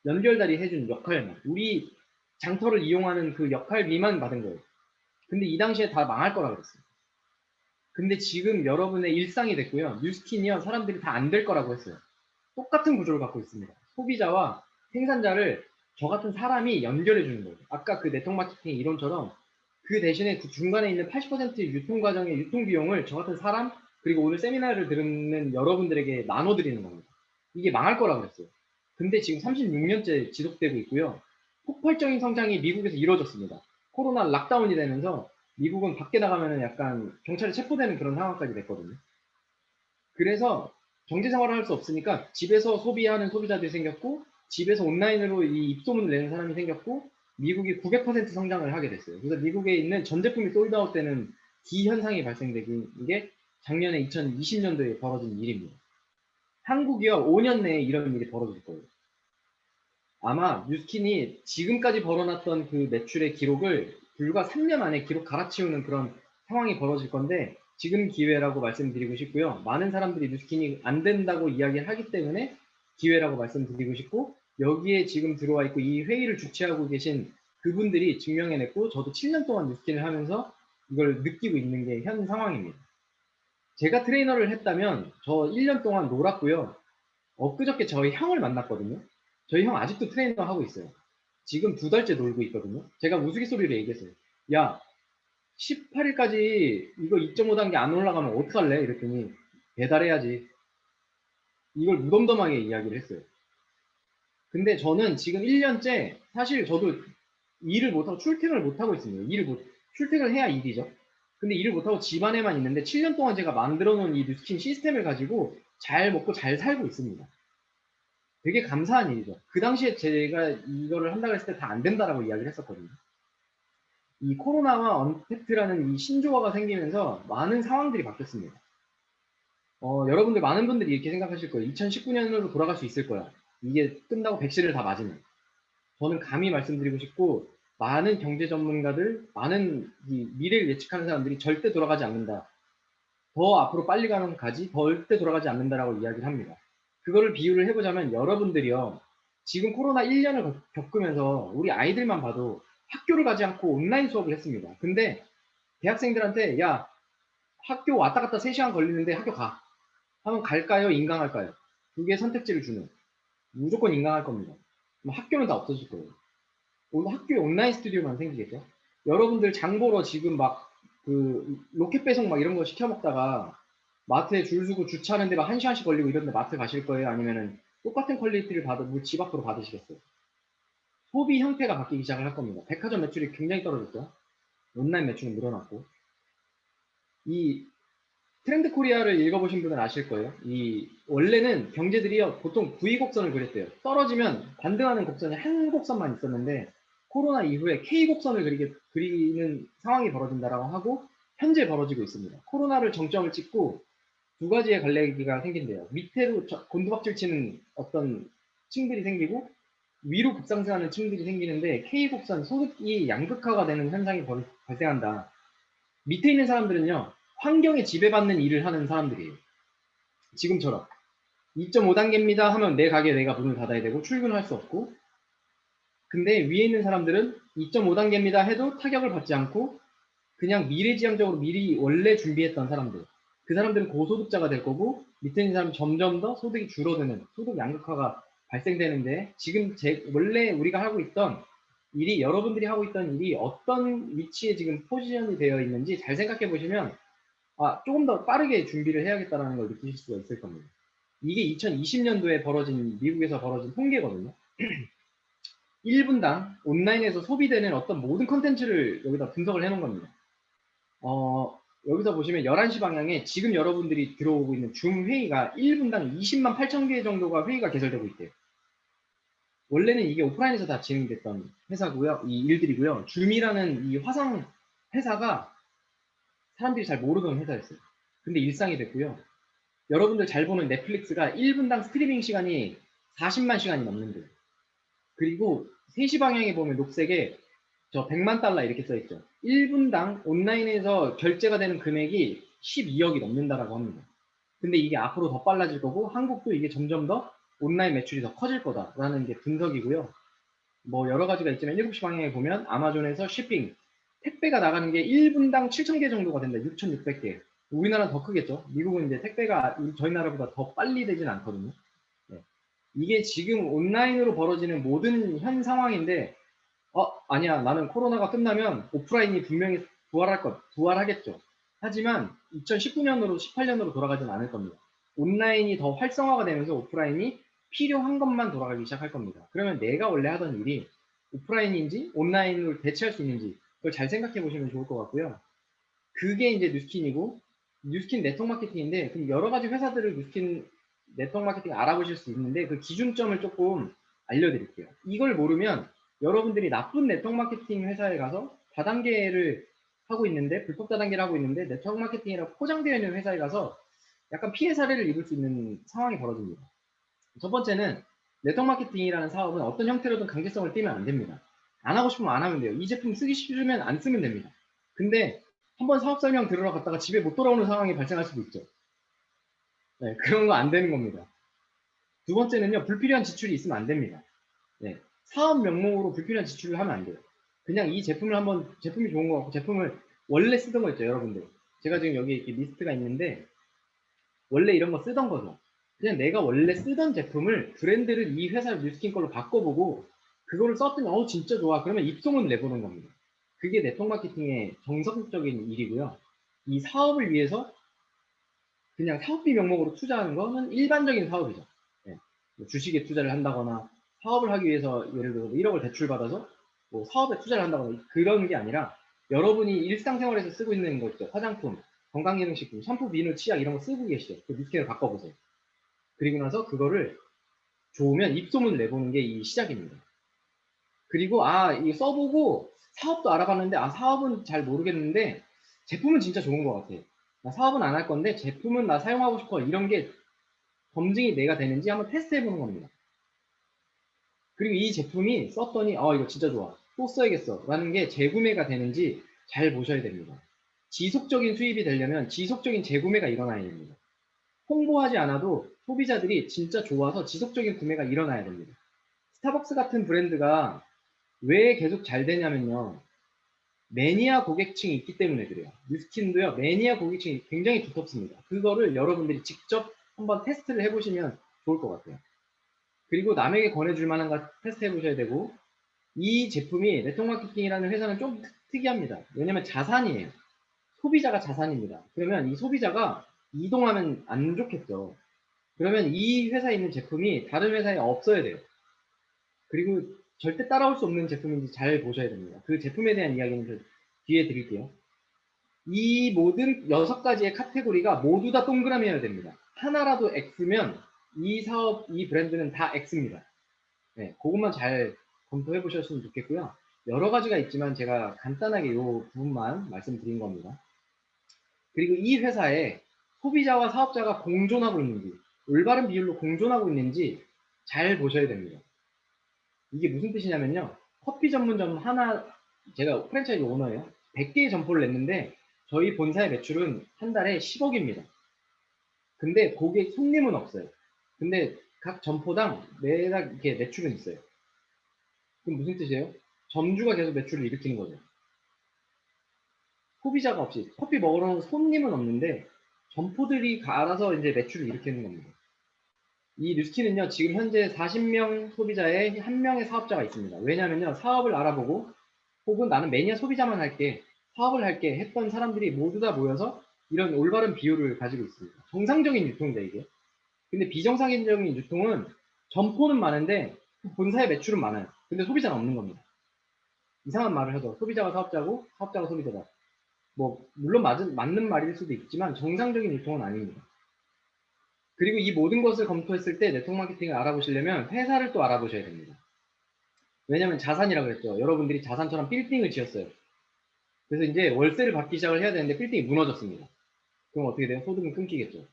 연결다리 해준 역할만. 우리 장터를 이용하는 그 역할비만 받은 거예요. 근데 이 당시에 다 망할 거라 그랬어요. 근데 지금 여러분의 일상이 됐고요. 뉴스킨이요. 사람들이 다 안 될 거라고 했어요. 똑같은 구조를 갖고 있습니다. 소비자와 생산자를 저 같은 사람이 연결해 주는 거예요. 아까 그 네트워크 마케팅 이론처럼 그 대신에 그 중간에 있는 80%의 유통 과정의 유통 비용을 저 같은 사람 그리고 오늘 세미나를 듣는 여러분들에게 나눠드리는 겁니다. 이게 망할 거라 그랬어요. 근데 지금 36년째 지속되고 있고요. 폭발적인 성장이 미국에서 이루어졌습니다. 코로나 락다운이 되면서 미국은 밖에 나가면 약간 경찰에 체포되는 그런 상황까지 됐거든요. 그래서 경제 생활을 할 수 없으니까 집에서 소비하는 소비자들이 생겼고 집에서 온라인으로 이 입소문을 내는 사람이 생겼고 미국이 900% 성장을 하게 됐어요. 그래서 미국에 있는 전 제품이 솔드아웃되는 기현상이 발생된 게 작년에 2020년도에 벌어진 일입니다. 한국이요 5년 내에 이런 일이 벌어질 거예요. 아마 뉴스킨이 지금까지 벌어놨던 그 매출의 기록을 불과 3년 안에 기록 갈아치우는 그런 상황이 벌어질 건데 지금 기회라고 말씀드리고 싶고요. 많은 사람들이 뉴스킨이 안 된다고 이야기를 하기 때문에 기회라고 말씀드리고 싶고 여기에 지금 들어와 있고 이 회의를 주최하고 계신 그분들이 증명해냈고 저도 7년 동안 뉴스킨을 하면서 이걸 느끼고 있는 게 현 상황입니다. 제가 트레이너를 했다면 저 1년 동안 놀았고요. 엊그저께 저희 형을 만났거든요. 저희 형 아직도 트레이너 하고 있어요. 지금 2달째 놀고 있거든요. 제가 우스갯소리로 얘기했어요. 야, 18일까지 이거 2.5단계 안 올라가면 어떡할래? 이랬더니 배달해야지. 이걸 무덤덤하게 이야기를 했어요. 근데 저는 지금 1년째 사실 저도 일을 못하고 출퇴근을 못하고 있습니다. 출퇴근을 해야 일이죠. 근데 일을 못하고 집안에만 있는데 7년 동안 제가 만들어 놓은 이 뉴스킨 시스템을 가지고 잘 먹고 잘 살고 있습니다. 되게 감사한 일이죠. 그 당시에 제가 이거를 한다고 했을 때 다 안 된다라고 이야기를 했었거든요. 이 코로나와 언택트라는 이 신조어가 생기면서 많은 상황들이 바뀌었습니다. 여러분들 많은 분들이 이렇게 생각하실 거예요. 2019년으로 돌아갈 수 있을 거야. 이게 끝나고 백신을 다 맞으면. 저는 감히 말씀드리고 싶고 많은 경제 전문가들, 많은 이 미래를 예측하는 사람들이 절대 돌아가지 않는다. 더 앞으로 빨리 가지 절대 돌아가지 않는다라고 이야기를 합니다. 그거를 비유를 해보자면 여러분들이요. 지금 코로나 1년을 겪으면서 우리 아이들만 봐도 학교를 가지 않고 온라인 수업을 했습니다. 근데 대학생들한테 야 학교 왔다 갔다 3시간 걸리는데 학교 가. 하면 갈까요? 인강할까요? 두 개의 선택지를 주는. 무조건 인강할 겁니다. 그럼 학교는 다 없어질 거예요. 오늘 학교에 온라인 스튜디오만 생기겠죠? 여러분들 장 보러 지금 막 그 로켓 배송 막 이런 거 시켜 먹다가 마트에 줄 서고 주차하는데 막 1시간씩 걸리고 이런데 마트 가실 거예요? 아니면은 똑같은 퀄리티를 받아 집 앞으로 받으시겠어요? 소비 형태가 바뀌기 시작을 할 겁니다. 백화점 매출이 굉장히 떨어졌죠. 온라인 매출은 늘어났고. 이 트렌드 코리아를 읽어보신 분은 아실 거예요. 이 원래는 경제들이요 보통 V 곡선을 그렸대요. 떨어지면 반등하는 곡선이 한 곡선만 있었는데 코로나 이후에 K 곡선을 그리는 상황이 벌어진다라고 하고 현재 벌어지고 있습니다. 코로나를 정점을 찍고 두 가지의 갈래기가 생긴대요. 밑으로 곤두박질 치는 어떤 층들이 생기고 위로 급상승하는 층들이 생기는데 K 곡선 소득이 양극화가 되는 현상이 발생한다. 밑에 있는 사람들은요 환경에 지배받는 일을 하는 사람들이에요. 지금처럼 2.5단계입니다 하면 내 가게 내가 문을 닫아야 되고 출근할 수 없고, 근데 위에 있는 사람들은 2.5단계입니다 해도 타격을 받지 않고 그냥 미래지향적으로 미리 원래 준비했던 사람들, 그 사람들은 고소득자가 될 거고 밑에 있는 사람은 점점 더 소득이 줄어드는 소득 양극화가 발생되는데, 지금 원래 우리가 하고 있던 일이, 여러분들이 하고 있던 일이 어떤 위치에 지금 포지션이 되어 있는지 잘 생각해 보시면 조금 더 빠르게 준비를 해야겠다는 걸 느끼실 수가 있을 겁니다. 이게 2020년도에 미국에서 벌어진 통계거든요. 1분당 온라인에서 소비되는 어떤 모든 컨텐츠를 여기다 분석을 해놓은 겁니다. 여기서 보시면 11시 방향에 지금 여러분들이 들어오고 있는 줌 회의가 1분당 20만 8천 개 정도가 회의가 개설되고 있대요. 원래는 이게 오프라인에서 다 진행됐던 회사고요. 이 일들이고요. 줌이라는 이 화상 회사가 사람들이 잘 모르던 회사였어요. 근데 일상이 됐고요. 여러분들 잘 보는 넷플릭스가 1분당 스트리밍 시간이 40만 시간이 넘는데요. 그리고 3시 방향에 보면 녹색에 저 100만 달러 이렇게 써있죠. 1분당 온라인에서 결제가 되는 금액이 12억이 넘는다라고 합니다. 근데 이게 앞으로 더 빨라질 거고 한국도 이게 점점 더 온라인 매출이 더 커질 거다라는 게 분석이고요. 뭐 여러 가지가 있지만 7시 방향에 보면 아마존에서 쇼핑, 택배가 나가는 게 1분당 7,000개 정도가 된다. 6,600개. 우리나라는 더 크겠죠. 미국은 이제 택배가 저희 나라보다 더 빨리 되진 않거든요. 네. 이게 지금 온라인으로 벌어지는 모든 현 상황인데, 아니야, 나는 코로나가 끝나면 오프라인이 분명히 부활하겠죠. 하지만 2019년으로 18년으로 돌아가진 않을 겁니다. 온라인이 더 활성화가 되면서 오프라인이 필요한 것만 돌아가기 시작할 겁니다. 그러면 내가 원래 하던 일이 오프라인인지 온라인을 대체할 수 있는지 그걸 잘 생각해 보시면 좋을 것 같고요. 그게 이제 뉴스킨이고, 뉴스킨 네트워크 마케팅인데, 그럼 여러 가지 회사들을 뉴스킨 네트워크 마케팅 알아보실 수 있는데 그 기준점을 조금 알려드릴게요. 이걸 모르면 여러분들이 나쁜 네트워크 마케팅 회사에 가서 다단계를 하고 있는데, 불법 다단계를 하고 있는데 네트워크 마케팅이라고 포장되어 있는 회사에 가서 약간 피해 사례를 입을 수 있는 상황이 벌어집니다. 첫 번째는 네트워크 마케팅이라는 사업은 어떤 형태로든 강제성을 띠면 안 됩니다. 안 하고 싶으면 안 하면 돼요. 이 제품 쓰기 싫으면 안 쓰면 됩니다. 근데 한번 사업 설명 들으러 갔다가 집에 못 돌아오는 상황이 발생할 수도 있죠. 네, 그런 거 안 되는 겁니다. 두 번째는요, 불필요한 지출이 있으면 안 됩니다. 네, 사업 명목으로 불필요한 지출을 하면 안 돼요. 그냥 이 제품을 제품이 좋은 거 같고, 제품을 원래 쓰던 거 있죠, 여러분들. 제가 지금 여기 이렇게 리스트가 있는데, 원래 이런 거 쓰던 거죠. 그냥 내가 원래 쓰던 제품을 브랜드를 이 회사 뉴스킨 걸로 바꿔보고, 그거를 썼더니, 진짜 좋아. 그러면 입소문 내보는 겁니다. 그게 네트워크 마케팅의 정석적인 일이고요. 이 사업을 위해서 그냥 사업비 명목으로 투자하는 거는 일반적인 사업이죠. 네. 뭐 주식에 투자를 한다거나 사업을 하기 위해서 예를 들어 1억을 대출받아서 뭐 사업에 투자를 한다거나 그런 게 아니라 여러분이 일상생활에서 쓰고 있는 거 있죠. 화장품, 건강기능식품, 샴푸, 비누, 치약 이런 거 쓰고 계시죠. 그 뉴스캔을 바꿔보세요. 그리고 나서 그거를 좋으면 입소문을 내보는 게 이 시작입니다. 그리고 이거 써보고 사업도 알아봤는데 사업은 잘 모르겠는데 제품은 진짜 좋은 것 같아. 나 사업은 안 할 건데 제품은 나 사용하고 싶어. 이런 게 검증이 내가 되는지 한번 테스트 해보는 겁니다. 그리고 이 제품이 썼더니 이거 진짜 좋아. 또 써야겠어. 라는 게 재구매가 되는지 잘 보셔야 됩니다. 지속적인 수입이 되려면 지속적인 재구매가 일어나야 됩니다. 홍보하지 않아도 소비자들이 진짜 좋아서 지속적인 구매가 일어나야 됩니다. 스타벅스 같은 브랜드가 왜 계속 잘 되냐면요. 매니아 고객층이 있기 때문에 그래요. 뉴스킨도요, 매니아 고객층이 굉장히 두텁습니다. 그거를 여러분들이 직접 한번 테스트를 해보시면 좋을 것 같아요. 그리고 남에게 권해줄 만한 거 테스트 해보셔야 되고, 이 제품이 네트워크마케팅이라는 회사는 좀 특이합니다. 왜냐면 자산이에요. 소비자가 자산입니다. 그러면 이 소비자가 이동하면 안 좋겠죠. 그러면 이 회사에 있는 제품이 다른 회사에 없어야 돼요. 그리고 절대 따라올 수 없는 제품인지 잘 보셔야 됩니다. 그 제품에 대한 이야기는 뒤에 드릴게요. 이 모든 6가지의 카테고리가 모두 다 동그라미여야 됩니다. 하나라도 X면 이 사업, 이 브랜드는 다 X입니다. 네, 그것만 잘 검토해 보셨으면 좋겠고요. 여러 가지가 있지만 제가 간단하게 이 부분만 말씀드린 겁니다. 그리고 이 회사에 소비자와 사업자가 공존하고 있는지, 올바른 비율로 공존하고 있는지 잘 보셔야 됩니다. 이게 무슨 뜻이냐면요. 커피 전문점 하나, 제가 프랜차이즈 오너예요. 100개의 점포를 냈는데 저희 본사의 매출은 한 달에 10억입니다. 근데 고객 손님은 없어요. 근데 각 점포당 매달 이렇게 매출은 있어요. 그럼 무슨 뜻이에요? 점주가 계속 매출을 일으키는 거죠. 소비자가 없이 커피 먹으러 온 손님은 없는데 점포들이 알아서 이제 매출을 일으키는 겁니다. 이 뉴스키는요, 지금 현재 40명 소비자에 1명의 사업자가 있습니다. 왜냐면요, 사업을 알아보고 혹은 나는 매니아 소비자만 할게, 사업을 할게 했던 사람들이 모두 다 모여서 이런 올바른 비율을 가지고 있습니다. 정상적인 유통이다, 이게. 근데 비정상적인 유통은 점포는 많은데 본사의 매출은 많아요. 근데 소비자는 없는 겁니다. 이상한 말을 하죠. 소비자가 사업자고 사업자가 소비자다. 뭐 물론 맞는 말일 수도 있지만 정상적인 유통은 아닙니다. 그리고 이 모든 것을 검토했을 때 네트워크 마케팅을 알아보시려면 회사를 또 알아보셔야 됩니다. 왜냐면 자산이라고 그랬죠. 여러분들이 자산처럼 빌딩을 지었어요. 그래서 이제 월세를 받기 시작을 해야 되는데 빌딩이 무너졌습니다. 그럼 어떻게 돼요? 소득은 끊기겠죠.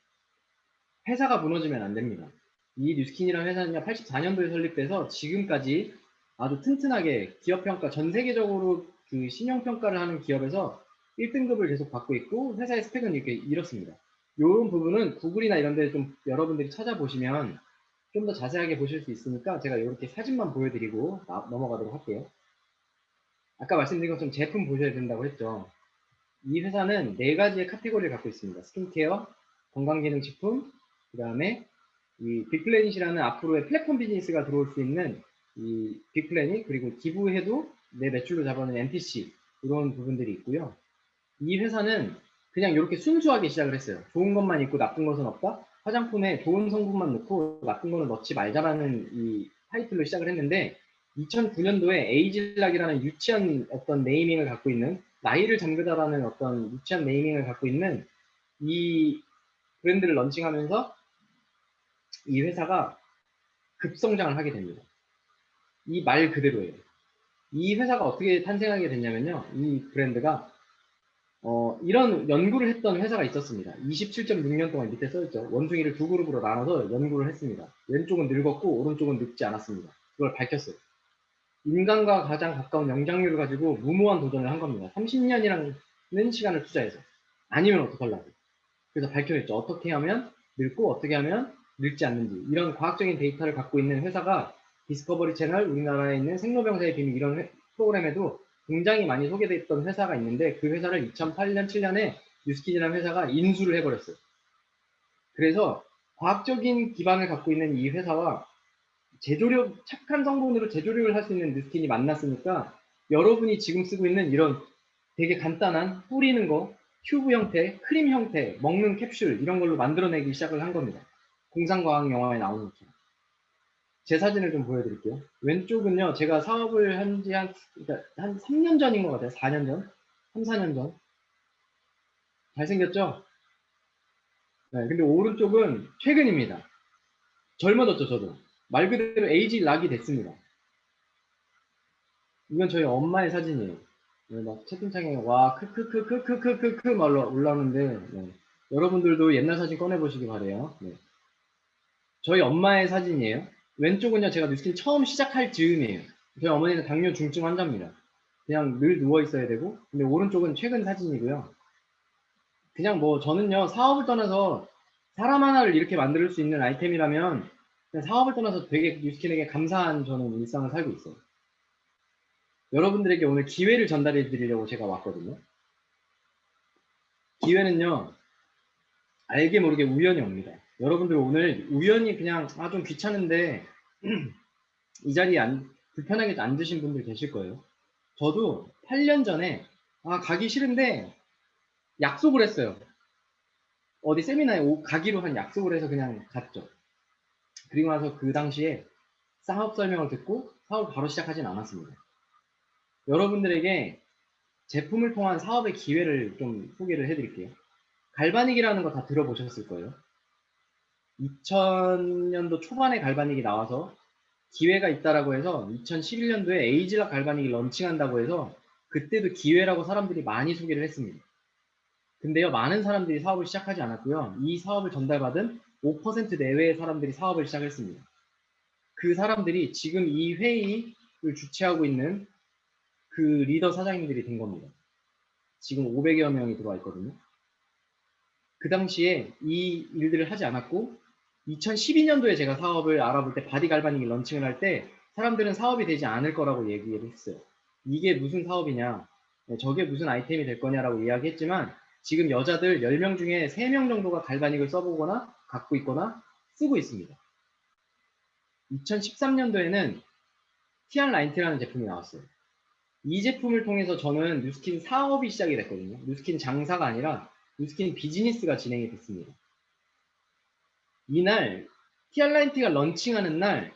회사가 무너지면 안 됩니다. 이 뉴스킨이라는 회사는요, 84년도에 설립돼서 지금까지 아주 튼튼하게 기업평가, 전 세계적으로 그 신용평가를 하는 기업에서 1등급을 계속 받고 있고, 회사의 스펙은 이렇습니다. 이런 부분은 구글이나 이런 데 좀 여러분들이 찾아보시면 좀 더 자세하게 보실 수 있으니까 제가 이렇게 사진만 보여드리고 넘어가도록 할게요. 아까 말씀드린 것처럼 제품 보셔야 된다고 했죠. 이 회사는 4가지의 카테고리를 갖고 있습니다. 스킨케어, 건강기능식품, 그 다음에 이 빅플래닛이라는 앞으로의 플랫폼 비즈니스가 들어올 수 있는 이 빅플래닛, 그리고 기부해도 내 매출로 잡아낸 NPC, 이런 부분들이 있고요. 이 회사는 그냥 이렇게 순수하게 시작을 했어요. 좋은 것만 있고 나쁜 것은 없다? 화장품에 좋은 성분만 넣고 나쁜 거는 넣지 말자라는 이 타이틀로 시작을 했는데 2009년도에 에이즐락이라는 유치한 어떤 네이밍을 갖고 있는, 나이를 잠그다라는 어떤 유치한 네이밍을 갖고 있는 이 브랜드를 런칭하면서 이 회사가 급성장을 하게 됩니다. 이 말 그대로예요. 이 회사가 어떻게 탄생하게 됐냐면요. 이 브랜드가 이런 연구를 했던 회사가 있었습니다. 27.6년 동안 밑에 써있죠. 원숭이를 2그룹으로 나눠서 연구를 했습니다. 왼쪽은 늙었고 오른쪽은 늙지 않았습니다. 그걸 밝혔어요. 인간과 가장 가까운 영장류를 가지고 무모한 도전을 한 겁니다. 30년이라는 시간을 투자해서. 아니면 어떡하려고. 그래서 밝혀냈죠. 어떻게 하면 늙고 어떻게 하면 늙지 않는지. 이런 과학적인 데이터를 갖고 있는 회사가 디스커버리 채널, 우리나라에 있는 생로병사의 비밀 이런 프로그램에도 굉장히 많이 소개됐던 회사가 있는데, 그 회사를 2008년, 7년에 뉴스킨이라는 회사가 인수를 해버렸어요. 그래서 과학적인 기반을 갖고 있는 이 회사와 제조력, 착한 성분으로 제조력을 할 수 있는 뉴스킨이 만났으니까 여러분이 지금 쓰고 있는 이런 되게 간단한 뿌리는 거, 튜브 형태, 크림 형태, 먹는 캡슐 이런 걸로 만들어내기 시작을 한 겁니다. 공상과학 영화에 나오는 것처럼. 제 사진을 좀 보여드릴게요. 왼쪽은요, 제가 사업을 한 지 그러니까 한 3년 전인 것 같아요. 4년 전? 3, 4년 전. 잘생겼죠? 네, 근데 오른쪽은 최근입니다. 젊어졌죠, 저도. 말 그대로 에이지 락이 됐습니다. 이건 저희 엄마의 사진이에요. 네, 막 채팅창에 와 크크크크크크크크 막 올라오는데, 네. 여러분들도 옛날 사진 꺼내보시기 바래요. 네. 저희 엄마의 사진이에요. 왼쪽은요, 제가 뉴스킨 처음 시작할 즈음이에요. 저희 어머니는 당뇨 중증 환자입니다. 그냥 늘 누워 있어야 되고. 근데 오른쪽은 최근 사진이고요. 그냥 뭐 저는요, 사업을 떠나서 사람 하나를 이렇게 만들 수 있는 아이템이라면 그냥 사업을 떠나서 되게 뉴스킨에게 감사한 저는 일상을 살고 있어요. 여러분들에게 오늘 기회를 전달해 드리려고 제가 왔거든요. 기회는요, 알게 모르게 우연히 옵니다. 여러분들 오늘 우연히 그냥 좀 귀찮은데 이 자리에 불편하게 앉으신 분들 계실 거예요. 저도 8년 전에 가기 싫은데 약속을 했어요. 어디 세미나에 가기로 한 약속을 해서 그냥 갔죠. 그리고 나서 그 당시에 사업 설명을 듣고 사업을 바로 시작하진 않았습니다. 여러분들에게 제품을 통한 사업의 기회를 좀 소개를 해드릴게요. 갈바닉이라는 거 다 들어보셨을 거예요. 2000년도 초반에 갈바닉이 나와서 기회가 있다라고 해서 2011년도에 에이즐락 갈바닉이 런칭한다고 해서 그때도 기회라고 사람들이 많이 소개를 했습니다. 근데요, 많은 사람들이 사업을 시작하지 않았고요. 이 사업을 전달받은 5% 내외의 사람들이 사업을 시작했습니다. 그 사람들이 지금 이 회의를 주최하고 있는 그 리더 사장님들이 된 겁니다. 지금 500여 명이 들어와 있거든요. 그 당시에 이 일들을 하지 않았고 2012년도에 제가 사업을 알아볼 때 바디 갈바닉이 런칭을 할 때 사람들은 사업이 되지 않을 거라고 얘기를 했어요. 이게 무슨 사업이냐, 저게 무슨 아이템이 될 거냐라고 이야기했지만 지금 여자들 10명 중에 3명 정도가 갈바닉을 써보거나 갖고 있거나 쓰고 있습니다. 2013년도에는 TR90라는 제품이 나왔어요. 이 제품을 통해서 저는 뉴스킨 사업이 시작이 됐거든요. 뉴스킨 장사가 아니라 뉴스킨 비즈니스가 진행이 됐습니다. 이날 TR90가 런칭하는 날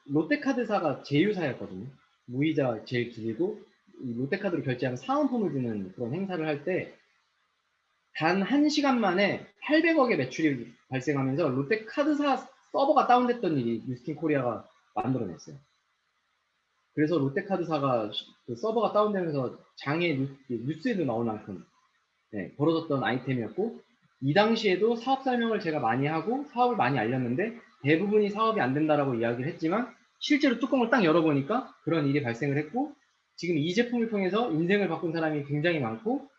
롯데카드사가 제휴사였거든요. 무이자 제일 길고 롯데카드로 결제하면 사은품을 주는 그런 행사를 할 때 단 1시간 만에 800억의 매출이 발생하면서 롯데카드사 서버가 다운됐던 일이 뉴스킨 코리아가 만들어냈어요. 그래서 롯데카드사가 그 서버가 다운되면서 장애 뉴스에도 나올 만큼 벌어졌던 아이템이었고 이 당시에도 사업 설명을 제가 많이 하고 사업을 많이 알렸는데 대부분이 사업이 안 된다라고 이야기를 했지만 실제로 뚜껑을 딱 열어보니까 그런 일이 발생을 했고 지금 이 제품을 통해서 인생을 바꾼 사람이 굉장히 많고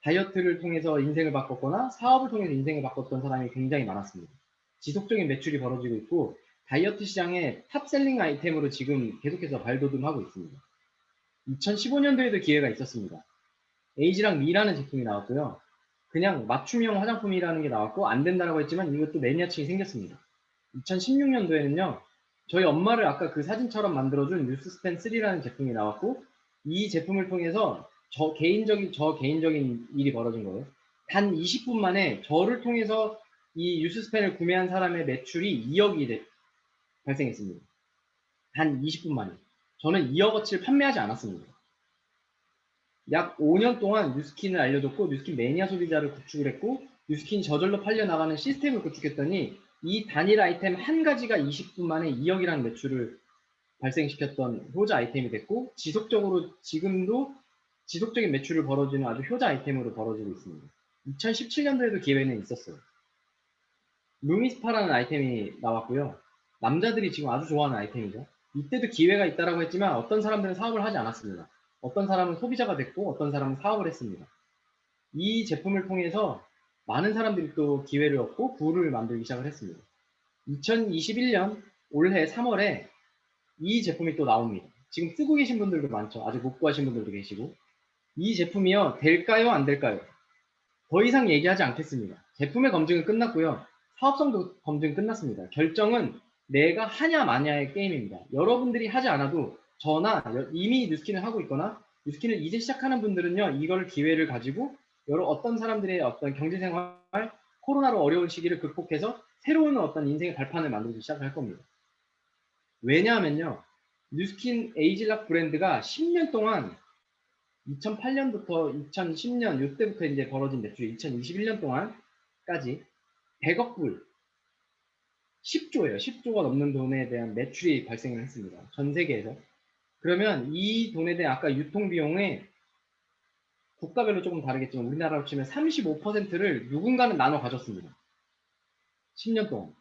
다이어트를 통해서 인생을 바꿨거나 사업을 통해서 인생을 바꿨던 사람이 굉장히 많았습니다. 지속적인 매출이 벌어지고 있고 다이어트 시장의 탑셀링 아이템으로 지금 계속해서 발돋움하고 있습니다. 2015년도에도 기회가 있었습니다. 에이지랑 미라는 제품이 나왔고요. 그냥 맞춤형 화장품이라는 게 나왔고 안 된다라고 했지만 이것도 매니아층이 생겼습니다. 2016년도에는요. 저희 엄마를 아까 그 사진처럼 만들어준 뉴스스텐 3라는 제품이 나왔고 이 제품을 통해서 저 개인적인 일이 벌어진 거예요. 단 20분 만에 저를 통해서 이 뉴스스펜을 구매한 사람의 매출이 2억이 발생했습니다. 단 20분 만에. 저는 2억어치를 판매하지 않았습니다. 약 5년 동안 뉴스킨을 알려줬고 뉴스킨 매니아 소비자를 구축을 했고 뉴스킨 저절로 팔려나가는 시스템을 구축했더니 이 단일 아이템 한 가지가 20분 만에 2억이라는 매출을 발생시켰던 효자 아이템이 됐고 지속적으로 지금도 지속적인 매출을 벌어주는 아주 효자 아이템으로 벌어지고 있습니다. 2017년도에도 기회는 있었어요. 루미스파라는 아이템이 나왔고요. 남자들이 지금 아주 좋아하는 아이템이죠. 이때도 기회가 있다라고 했지만 어떤 사람들은 사업을 하지 않았습니다. 어떤 사람은 소비자가 됐고 어떤 사람은 사업을 했습니다. 이 제품을 통해서 많은 사람들이 또 기회를 얻고 부를 만들기 시작을 했습니다. 2021년 올해 3월에 이 제품이 또 나옵니다. 지금 쓰고 계신 분들도 많죠. 아직 못 구하신 분들도 계시고. 이 제품이요, 될까요? 안 될까요? 더 이상 얘기하지 않겠습니다. 제품의 검증은 끝났고요. 사업성도 검증 끝났습니다. 결정은 내가 하냐 마냐의 게임입니다. 여러분들이 하지 않아도 저나 이미 뉴스킨을 하고 있거나 뉴스킨을 이제 시작하는 분들은요, 이걸 기회를 가지고 어떤 사람들의 어떤 경제생활, 코로나로 어려운 시기를 극복해서 새로운 어떤 인생의 발판을 만들기 시작할 겁니다. 왜냐하면요, 뉴스킨 에이즐락 브랜드가 10년 동안 2008년부터 2010년 이때부터 이제 벌어진 매출이 2021년 동안까지 100억 불 10조예요. 10조가 넘는 돈에 대한 매출이 발생을 했습니다. 전 세계에서. 그러면 이 돈에 대한 아까 유통비용에 국가별로 조금 다르겠지만 우리나라로 치면 35%를 누군가는 나눠 가졌습니다. 10년 동안.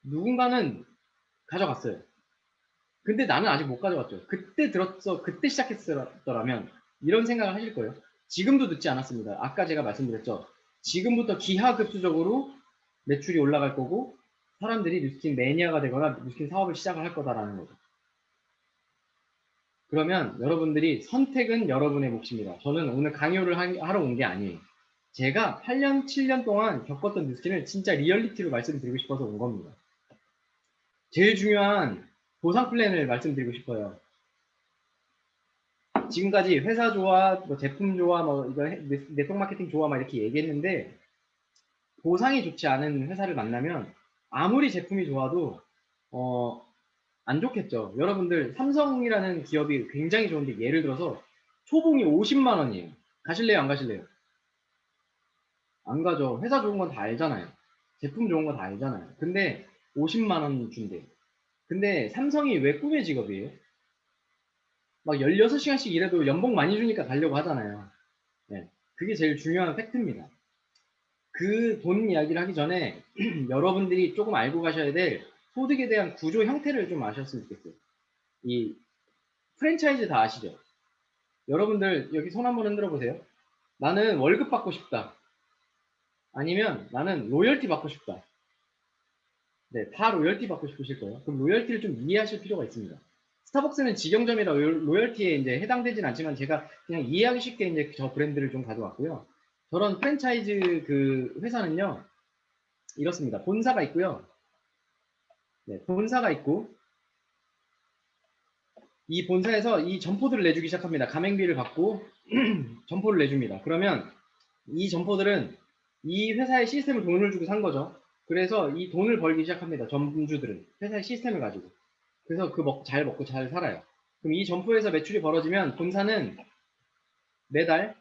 누군가는 가져갔어요. 근데 나는 아직 못 가져갔죠. 그때 시작했더라면 이런 생각을 하실 거예요. 지금도 늦지 않았습니다. 아까 제가 말씀드렸죠. 지금부터 기하급수적으로 매출이 올라갈 거고 사람들이 뉴스킨 매니아가 되거나 뉴스킨 사업을 시작을 할 거다라는 거죠. 그러면 여러분들이 선택은 여러분의 몫입니다. 저는 오늘 강요를 하러 온 게 아니에요. 제가 8년, 7년 동안 겪었던 뉴스킨을 진짜 리얼리티로 말씀드리고 싶어서 온 겁니다. 제일 중요한 보상 플랜을 말씀드리고 싶어요. 지금까지 회사 좋아, 뭐 제품 좋아, 뭐 이거 네트워크 마케팅 좋아, 막 이렇게 얘기했는데 보상이 좋지 않은 회사를 만나면 아무리 제품이 좋아도 안 좋겠죠. 여러분들 삼성이라는 기업이 굉장히 좋은데 예를 들어서 초봉이 50만 원이에요. 가실래요? 안 가실래요? 안 가죠. 회사 좋은 건 다 알잖아요. 제품 좋은 거 다 알잖아요. 근데 50만 원 준대요. 근데 삼성이 왜 꿈의 직업이에요? 막 16시간씩 일해도 연봉 많이 주니까 가려고 하잖아요. 네. 그게 제일 중요한 팩트입니다. 그 돈 이야기를 하기 전에 여러분들이 조금 알고 가셔야 될 소득에 대한 구조 형태를 좀 아셨으면 좋겠어요. 이 프랜차이즈 다 아시죠? 여러분들 여기 손 한번 흔들어 보세요. 나는 월급 받고 싶다. 아니면 나는 로열티 받고 싶다. 네, 다 로열티 받고 싶으실 거예요. 그럼 로열티를 좀 이해하실 필요가 있습니다. 스타벅스는 직영점이라 로열티에 이제 해당되진 않지만 제가 그냥 이해하기 쉽게 이제 저 브랜드를 좀 가져왔고요. 저런 프랜차이즈 그 회사는요, 이렇습니다. 본사가 있고요. 네, 본사가 있고, 이 본사에서 이 점포들을 내주기 시작합니다. 가맹비를 받고 점포를 내줍니다. 그러면 이 점포들은 이 회사의 시스템을 돈을 주고 산 거죠. 그래서 이 돈을 벌기 시작합니다. 점주들은 회사의 시스템을 가지고. 그래서 잘 먹고 잘 살아요. 그럼 이 점포에서 매출이 벌어지면 본사는 매달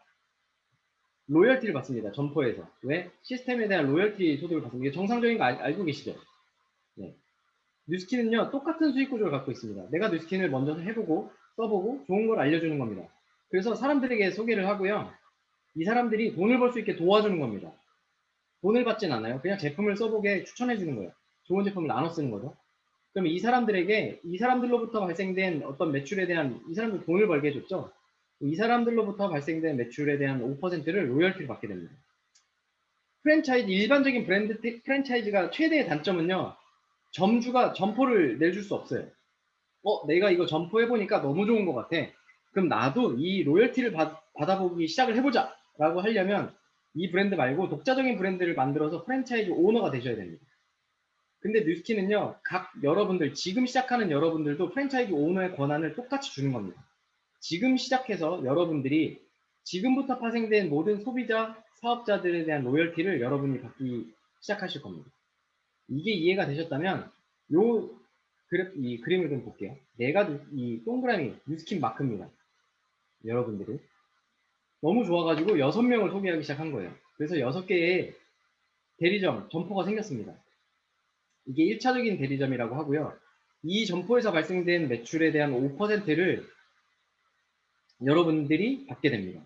로열티를 받습니다. 점포에서. 왜? 시스템에 대한 로열티 소득을 받습니다. 이게 정상적인 거 알고 계시죠? 네. 뉴스킨은요, 똑같은 수익 구조를 갖고 있습니다. 내가 뉴스킨을 먼저 해보고, 써보고, 좋은 걸 알려주는 겁니다. 그래서 사람들에게 소개를 하고요. 이 사람들이 돈을 벌 수 있게 도와주는 겁니다. 돈을 받진 않아요. 그냥 제품을 써보게 추천해주는 거예요. 좋은 제품을 나눠 쓰는 거죠. 그럼 이 사람들에게, 이 사람들로부터 발생된 어떤 매출에 대한, 이 사람들 돈을 벌게 해줬죠. 이 사람들로부터 발생된 매출에 대한 5%를 로열티를 받게 됩니다. 프랜차이즈, 일반적인 브랜드 프랜차이즈가 최대의 단점은요, 점주가 점포를 내줄 수 없어요. 내가 이거 점포해보니까 너무 좋은 것 같아. 그럼 나도 이 로열티를 받아보기 시작을 해보자 라고 하려면 이 브랜드 말고 독자적인 브랜드를 만들어서 프랜차이즈 오너가 되셔야 됩니다. 근데 뉴스킨은요, 여러분들, 지금 시작하는 여러분들도 프랜차이즈 오너의 권한을 똑같이 주는 겁니다. 지금 시작해서 여러분들이 지금부터 파생된 모든 소비자, 사업자들에 대한 로열티를 여러분이 받기 시작하실 겁니다. 이게 이해가 되셨다면 이 그림을 좀 볼게요. 이 동그라미 뉴스킨 마크입니다. 여러분들이 너무 좋아가지고 6명을 소개하기 시작한 거예요. 그래서 6개의 대리점, 점포가 생겼습니다. 이게 1차적인 대리점이라고 하고요. 이 점포에서 발생된 매출에 대한 5%를 여러분들이 받게 됩니다.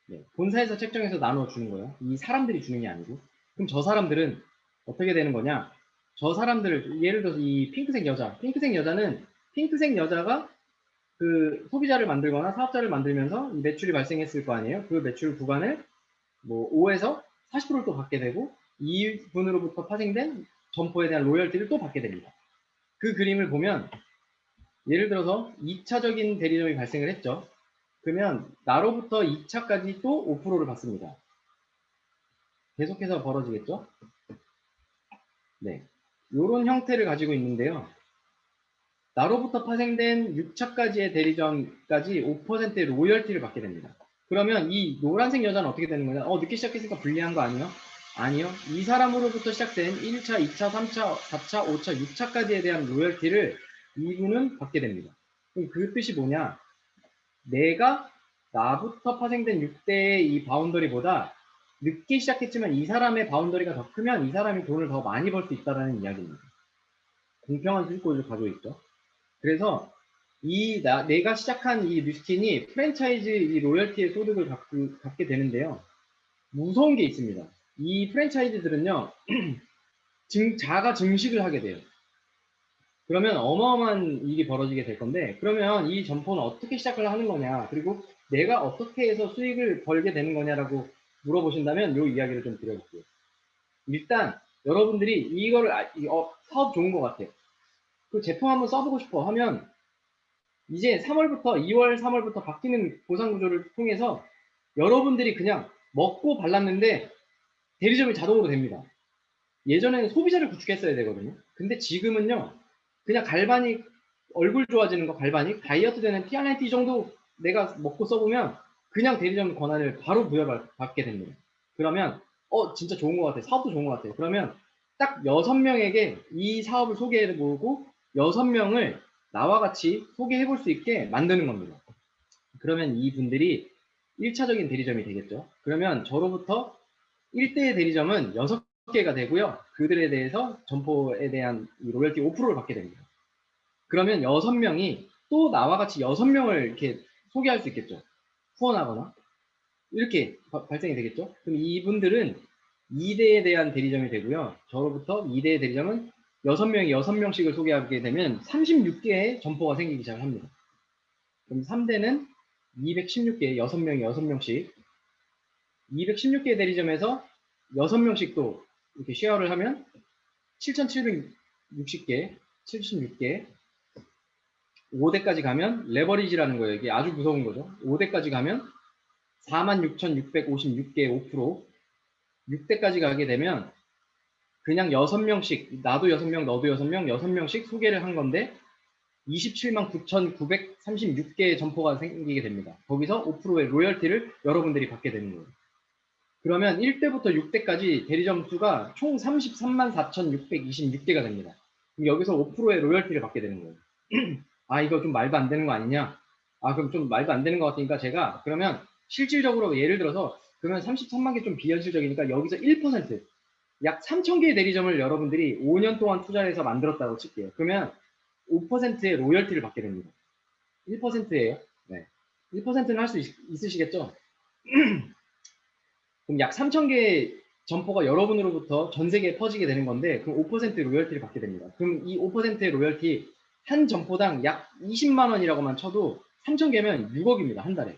네, 본사에서 책정해서 나눠주는 거예요. 이 사람들이 주는 게 아니고. 그럼 저 사람들은 어떻게 되는 거냐? 저 사람들을, 예를 들어서 이 핑크색 여자는 핑크색 여자가 그 소비자를 만들거나 사업자를 만들면서 이 매출이 발생했을 거 아니에요? 그 매출 구간을 뭐 5에서 40%를 또 받게 되고 이분으로부터 파생된 점포에 대한 로열티를 또 받게 됩니다. 그 그림을 보면 예를 들어서 2차적인 대리점이 발생을 했죠. 그러면 나로부터 2차까지 또 5%를 받습니다. 계속해서 벌어지겠죠? 네. 이런 형태를 가지고 있는데요. 나로부터 파생된 6차까지의 대리점까지 5%의 로열티를 받게 됩니다. 그러면 이 노란색 여자는 어떻게 되는 거냐? 늦게 시작했으니까 불리한 거 아니에요? 아니요. 이 사람으로부터 시작된 1차, 2차, 3차, 4차, 5차, 6차까지에 대한 로열티를 이분은 받게 됩니다. 그럼 그 뜻이 뭐냐? 내가 나부터 파생된 6대의 이 바운더리보다 늦게 시작했지만 이 사람의 바운더리가 더 크면 이 사람이 돈을 더 많이 벌 수 있다는 이야기입니다. 공평한 수익구조를 가지고 있죠. 그래서 내가 시작한 이 뉴스킨이 프랜차이즈 이 로열티의 소득을 갖게 되는데요. 무서운 게 있습니다. 이 프랜차이즈들은요, 자가 증식을 하게 돼요. 그러면 어마어마한 일이 벌어지게 될 건데, 그러면 이 점포는 어떻게 시작을 하는 거냐, 그리고 내가 어떻게 해서 수익을 벌게 되는 거냐라고 물어보신다면 이 이야기를 좀 드려볼게요. 일단 여러분들이 이거를 사업 좋은 것 같아요. 그 제품 한번 써보고 싶어 하면 이제 3월부터 2월, 3월부터 바뀌는 보상 구조를 통해서 여러분들이 그냥 먹고 발랐는데 대리점이 자동으로 됩니다. 예전에는 소비자를 구축했어야 되거든요. 근데 지금은요, 그냥 갈바닉, 얼굴 좋아지는 거 갈바닉, 다이어트 되는 T-RNT 정도 내가 먹고 써보면 그냥 대리점 권한을 바로 부여받게 됩니다. 그러면 진짜 좋은 것 같아요. 사업도 좋은 것 같아요. 그러면 딱 6명에게 이 사업을 소개해보고 6명을 나와 같이 소개해볼 수 있게 만드는 겁니다. 그러면 이분들이 1차적인 대리점이 되겠죠. 그러면 저로부터 1대 대리점은 6개가 되고요. 그들에 대해서 점포에 대한 로열티 5%를 받게 됩니다. 그러면 6명이 또 나와 같이 6명을 이렇게 소개할 수 있겠죠. 후원하거나. 이렇게 발생이 되겠죠. 그럼 이분들은 2대에 대한 대리점이 되고요. 저로부터 2대 대리점은 6명이 6명씩을 소개하게 되면 36개의 점포가 생기기 시작합니다. 그럼 3대는 216개, 6명이 6명씩 216개 대리점에서 6명씩 또 이렇게 쉐어를 하면 7,760개, 76개, 5대까지 가면 레버리지라는 거예요. 이게 아주 무서운 거죠. 5대까지 가면 46,656개 5%, 6대까지 가게 되면 그냥 6명씩, 나도 6명, 너도 6명, 6명씩 소개를 한 건데 27만 9,936개의 점포가 생기게 됩니다. 거기서 5%의 로열티를 여러분들이 받게 되는 거예요. 그러면 1대부터 6대까지 대리점 수가 총 33만 4,626개가 됩니다. 그럼 여기서 5%의 로열티를 받게 되는 거예요. 아, 이거 좀 말도 안 되는 거 아니냐? 아, 그럼 좀 말도 안 되는 것 같으니까 제가 그러면 실질적으로 예를 들어서 그러면 33만 개 좀 비현실적이니까 여기서 1%, 약 3,000개의 대리점을 여러분들이 5년 동안 투자를 해서 만들었다고 칠게요. 그러면 5%의 로열티를 받게 됩니다. 1%예요. 네. 1%는 할 수 있으시겠죠? 그럼 약 3,000개의 점포가 여러분으로부터 전 세계에 퍼지게 되는 건데 그럼 5% 로열티를 받게 됩니다. 그럼 이 5%의 로열티 한 점포당 약 20만 원이라고만 쳐도 3,000개면 6억입니다. 한 달에.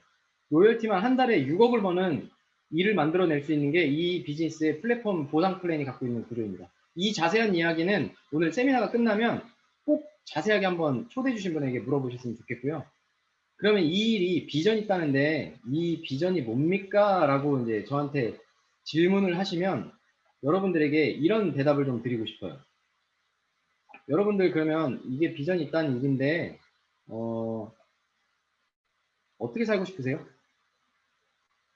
로열티만 한 달에 6억을 버는 일을 만들어낼 수 있는 게 이 비즈니스의 플랫폼 보상 플랜이 갖고 있는 구조입니다. 이 자세한 이야기는 오늘 세미나가 끝나면 꼭 자세하게 한번 초대해 주신 분에게 물어보셨으면 좋겠고요. 그러면 이 일이 비전이 있다는데 이 비전이 뭡니까? 라고 이제 저한테 질문을 하시면 여러분들에게 이런 대답을 좀 드리고 싶어요. 여러분들 그러면 이게 비전이 있다는 일인데 어떻게 살고 싶으세요?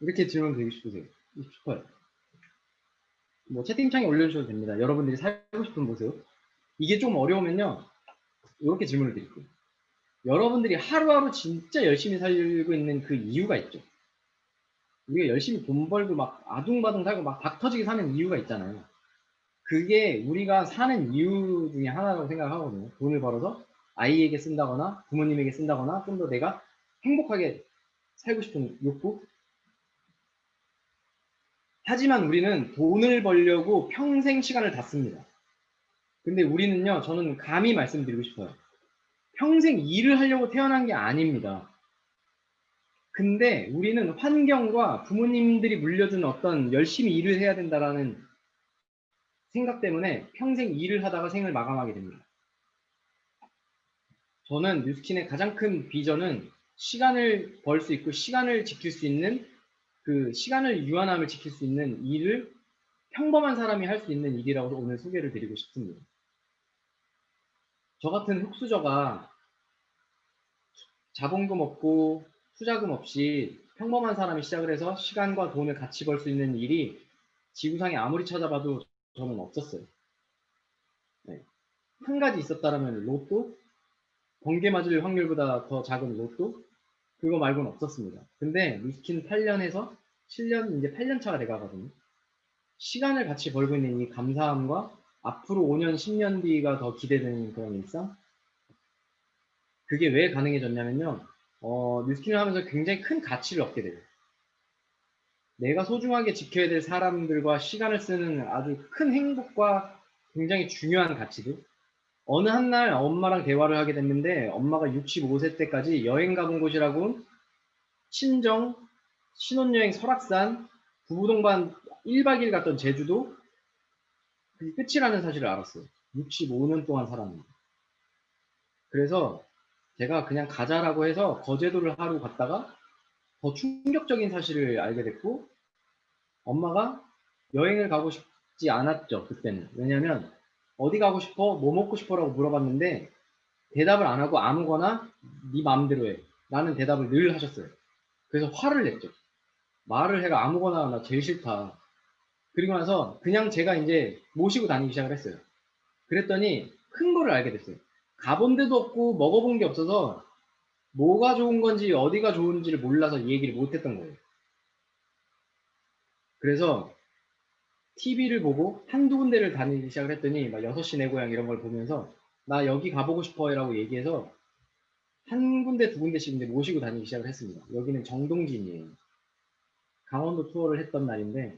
이렇게 질문 드리고 싶어요. 뭐 채팅창에 올려주셔도 됩니다. 여러분들이 살고 싶은 모습. 이게 좀 어려우면요. 이렇게 질문을 드릴게요. 여러분들이 하루하루 진짜 열심히 살고 있는 그 이유가 있죠. 우리가 열심히 돈 벌고 막 아둥바둥 살고 막 박 터지게 사는 이유가 있잖아요. 그게 우리가 사는 이유 중에 하나라고 생각하거든요. 돈을 벌어서 아이에게 쓴다거나 부모님에게 쓴다거나 좀 더 내가 행복하게 살고 싶은 욕구. 하지만 우리는 돈을 벌려고 평생 시간을 다 씁니다. 근데 우리는요, 저는 감히 말씀드리고 싶어요. 평생 일을 하려고 태어난 게 아닙니다. 근데 우리는 환경과 부모님들이 물려준 어떤 열심히 일을 해야 된다라는 생각 때문에 평생 일을 하다가 생을 마감하게 됩니다. 저는 뉴스킨의 가장 큰 비전은 시간을 벌 수 있고 시간을 지킬 수 있는 그 시간을 유한함을 지킬 수 있는 일을 평범한 사람이 할 수 있는 일이라고 오늘 소개를 드리고 싶습니다. 저 같은 흑수저가 자본금 없고 투자금 없이 평범한 사람이 시작을 해서 시간과 돈을 같이 벌 수 있는 일이 지구상에 아무리 찾아봐도 저는 없었어요. 네. 한 가지 있었다면 로또, 번개 맞을 확률보다 더 작은 로또, 그거 말고는 없었습니다. 근데 루스킨 8년에서 7년, 이제 8년 차가 돼가거든요. 시간을 같이 벌고 있는 이 감사함과 앞으로 5년, 10년 뒤가 더 기대되는 그런 일상? 그게 왜 가능해졌냐면요. 뉴스킨을 하면서 굉장히 큰 가치를 얻게 돼요. 내가 소중하게 지켜야 될 사람들과 시간을 쓰는 아주 큰 행복과 굉장히 중요한 가치들. 어느 한 날 엄마랑 대화를 하게 됐는데 엄마가 65세 때까지 여행 가본 곳이라고 친정, 신혼여행 설악산, 부부동반 1박 2일 갔던 제주도, 그게 끝이라는 사실을 알았어요. 65년 동안 살았는데. 그래서 제가 그냥 가자라고 해서 거제도를 하루 갔다가 더 충격적인 사실을 알게 됐고, 엄마가 여행을 가고 싶지 않았죠, 그때는. 왜냐면 어디 가고 싶어? 뭐 먹고 싶어라고 물어봤는데 대답을 안 하고 아무거나 네 마음대로 해 라는 대답을 늘 하셨어요. 그래서 화를 냈죠. 말을 해가 아무거나 나 제일 싫다. 그리고 나서 그냥 제가 이제 모시고 다니기 시작을 했어요. 그랬더니 큰 거를 알게 됐어요. 가본 데도 없고 먹어본 게 없어서 뭐가 좋은 건지 어디가 좋은지를 몰라서 이 얘기를 못했던 거예요. 그래서 TV를 보고 한두 군데를 다니기 시작을 했더니 막 6시 내 고향 이런 걸 보면서 나 여기 가보고 싶어 라고 얘기해서 한 군데 두 군데씩 이제 모시고 다니기 시작을 했습니다. 여기는 정동진이에요. 강원도 투어를 했던 날인데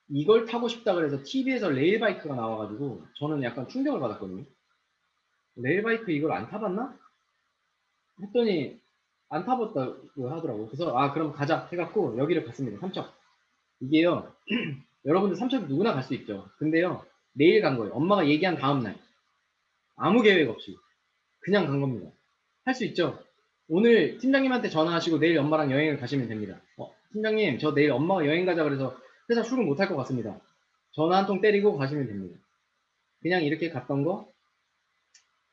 이걸 타고 싶다 그래서 TV에서 레일바이크가 나와가지고 저는 약간 충격을 받았거든요. 레일바이크 이걸 안 타봤나? 했더니 안 타봤다고 하더라고요. 그래서 아 그럼 가자 해갖고 여기를 갔습니다. 삼척. 이게요. 여러분들 삼척 누구나 갈 수 있죠. 근데요. 내일 간 거예요. 엄마가 얘기한 다음날. 아무 계획 없이. 그냥 간 겁니다. 할 수 있죠. 오늘 팀장님한테 전화하시고 내일 엄마랑 여행을 가시면 됩니다. 팀장님 저 내일 엄마가 여행 가자 그래서 회사 출근 못할 것 같습니다. 전화 한 통 때리고 가시면 됩니다. 그냥 이렇게 갔던 거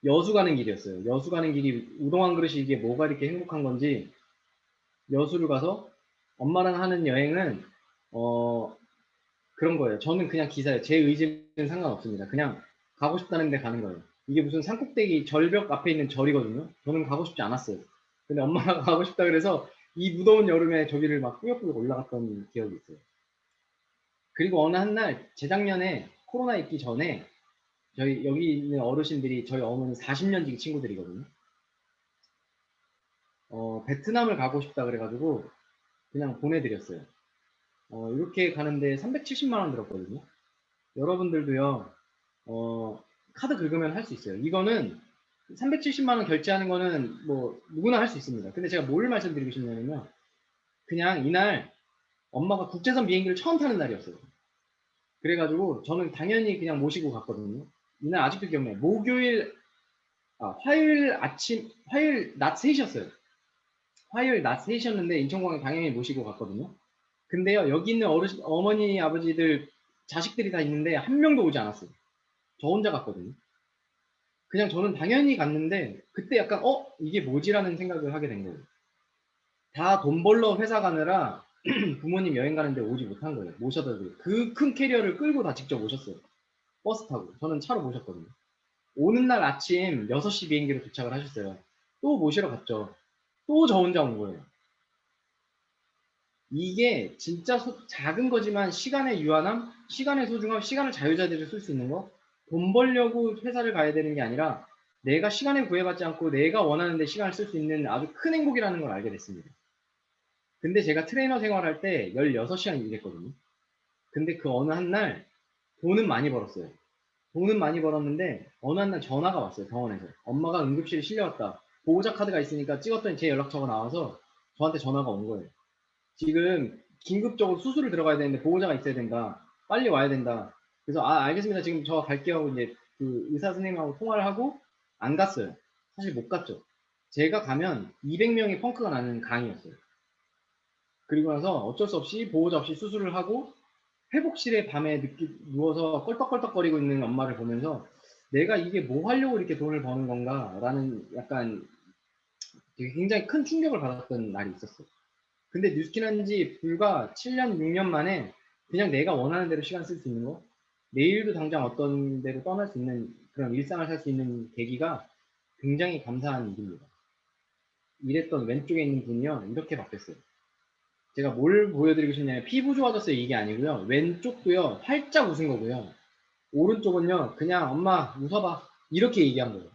여수 가는 길이었어요. 여수 가는 길이 우동 한 그릇이 이게 뭐가 이렇게 행복한 건지 여수를 가서 엄마랑 하는 여행은 그런 거예요. 저는 그냥 기사예요. 제 의지는 상관없습니다. 그냥 가고 싶다는 데 가는 거예요. 이게 무슨 산꼭대기 절벽 앞에 있는 절이거든요. 저는 가고 싶지 않았어요. 근데 엄마가 가고 싶다 그래서 이 무더운 여름에 저기를 막 꾸역꾸역 올라갔던 기억이 있어요. 그리고 어느 한 날 재작년에 코로나 있기 전에 저희 여기 있는 어르신들이 저희 어머니 40년 지기 친구들이거든요. 베트남을 가고 싶다 그래가지고 그냥 보내드렸어요. 이렇게 가는데 370만 원 들었거든요. 여러분들도요, 카드 긁으면 할 수 있어요. 이거는 370만 원 결제하는 거는 뭐 누구나 할 수 있습니다. 근데 제가 뭘 말씀드리고 싶냐면요. 그냥 이날 엄마가 국제선 비행기를 처음 타는 날이었어요. 그래가지고 저는 당연히 그냥 모시고 갔거든요. 이날 아직도 기억나요. 화요일 낮 3시였어요. 화요일 낮 3시였는데 인천공항에 당연히 모시고 갔거든요. 근데요, 여기 있는 어머니, 아버지들, 자식들이 다 있는데 한 명도 오지 않았어요. 저 혼자 갔거든요. 그냥 저는 당연히 갔는데 그때 약간 이게 뭐지라는 생각을 하게 된 거예요. 다 돈 벌러 회사 가느라 부모님 여행 가는데 오지 못한 거예요. 모셔다 드려요. 그 큰 캐리어를 끌고 다 직접 오셨어요. 버스 타고. 저는 차로 모셨거든요. 오는 날 아침 6시 비행기로 도착을 하셨어요. 또 모시러 갔죠. 또 저 혼자 온 거예요. 이게 진짜 작은 거지만 시간의 유한함, 시간의 소중함, 시간을 자유자재로 쓸 수 있는 거, 돈 벌려고 회사를 가야 되는 게 아니라 내가 시간에 구애받지 않고 내가 원하는 데 시간을 쓸 수 있는 아주 큰 행복이라는 걸 알게 됐습니다. 근데 제가 트레이너 생활할 때 16시간 일했거든요. 근데 그 어느 한 날 돈은 많이 벌었어요. 돈은 많이 벌었는데 어느 한 날 전화가 왔어요. 병원에서. 엄마가 응급실에 실려왔다. 보호자 카드가 있으니까 찍었더니 제 연락처가 나와서 저한테 전화가 온 거예요. 지금 긴급적으로 수술을 들어가야 되는데 보호자가 있어야 된다. 빨리 와야 된다. 그래서 알겠습니다. 지금 저 갈게요 하고 이제 그 의사 선생님하고 통화를 하고 안 갔어요. 사실 못 갔죠. 제가 가면 200명의 펑크가 나는 강의였어요. 그리고 나서 어쩔 수 없이 보호자 없이 수술을 하고 회복실에 밤에 누워서 껄떡껄떡거리고 있는 엄마를 보면서 내가 이게 뭐 하려고 이렇게 돈을 버는 건가 라는 약간 되게 굉장히 큰 충격을 받았던 날이 있었어요. 근데 뉴스킨 한지 불과 7년, 6년 만에 그냥 내가 원하는 대로 시간 쓸 수 있는 거, 내일도 당장 어떤 데로 떠날 수 있는 그런 일상을 살 수 있는 계기가 굉장히 감사한 일입니다. 이랬던 왼쪽에 있는 분이요, 이렇게 바뀌었어요. 제가 뭘 보여드리고 싶냐면 피부 좋아졌어요 이게 아니고요. 왼쪽도요, 활짝 웃은 거고요. 오른쪽은요, 그냥 엄마 웃어봐. 이렇게 얘기한 거예요.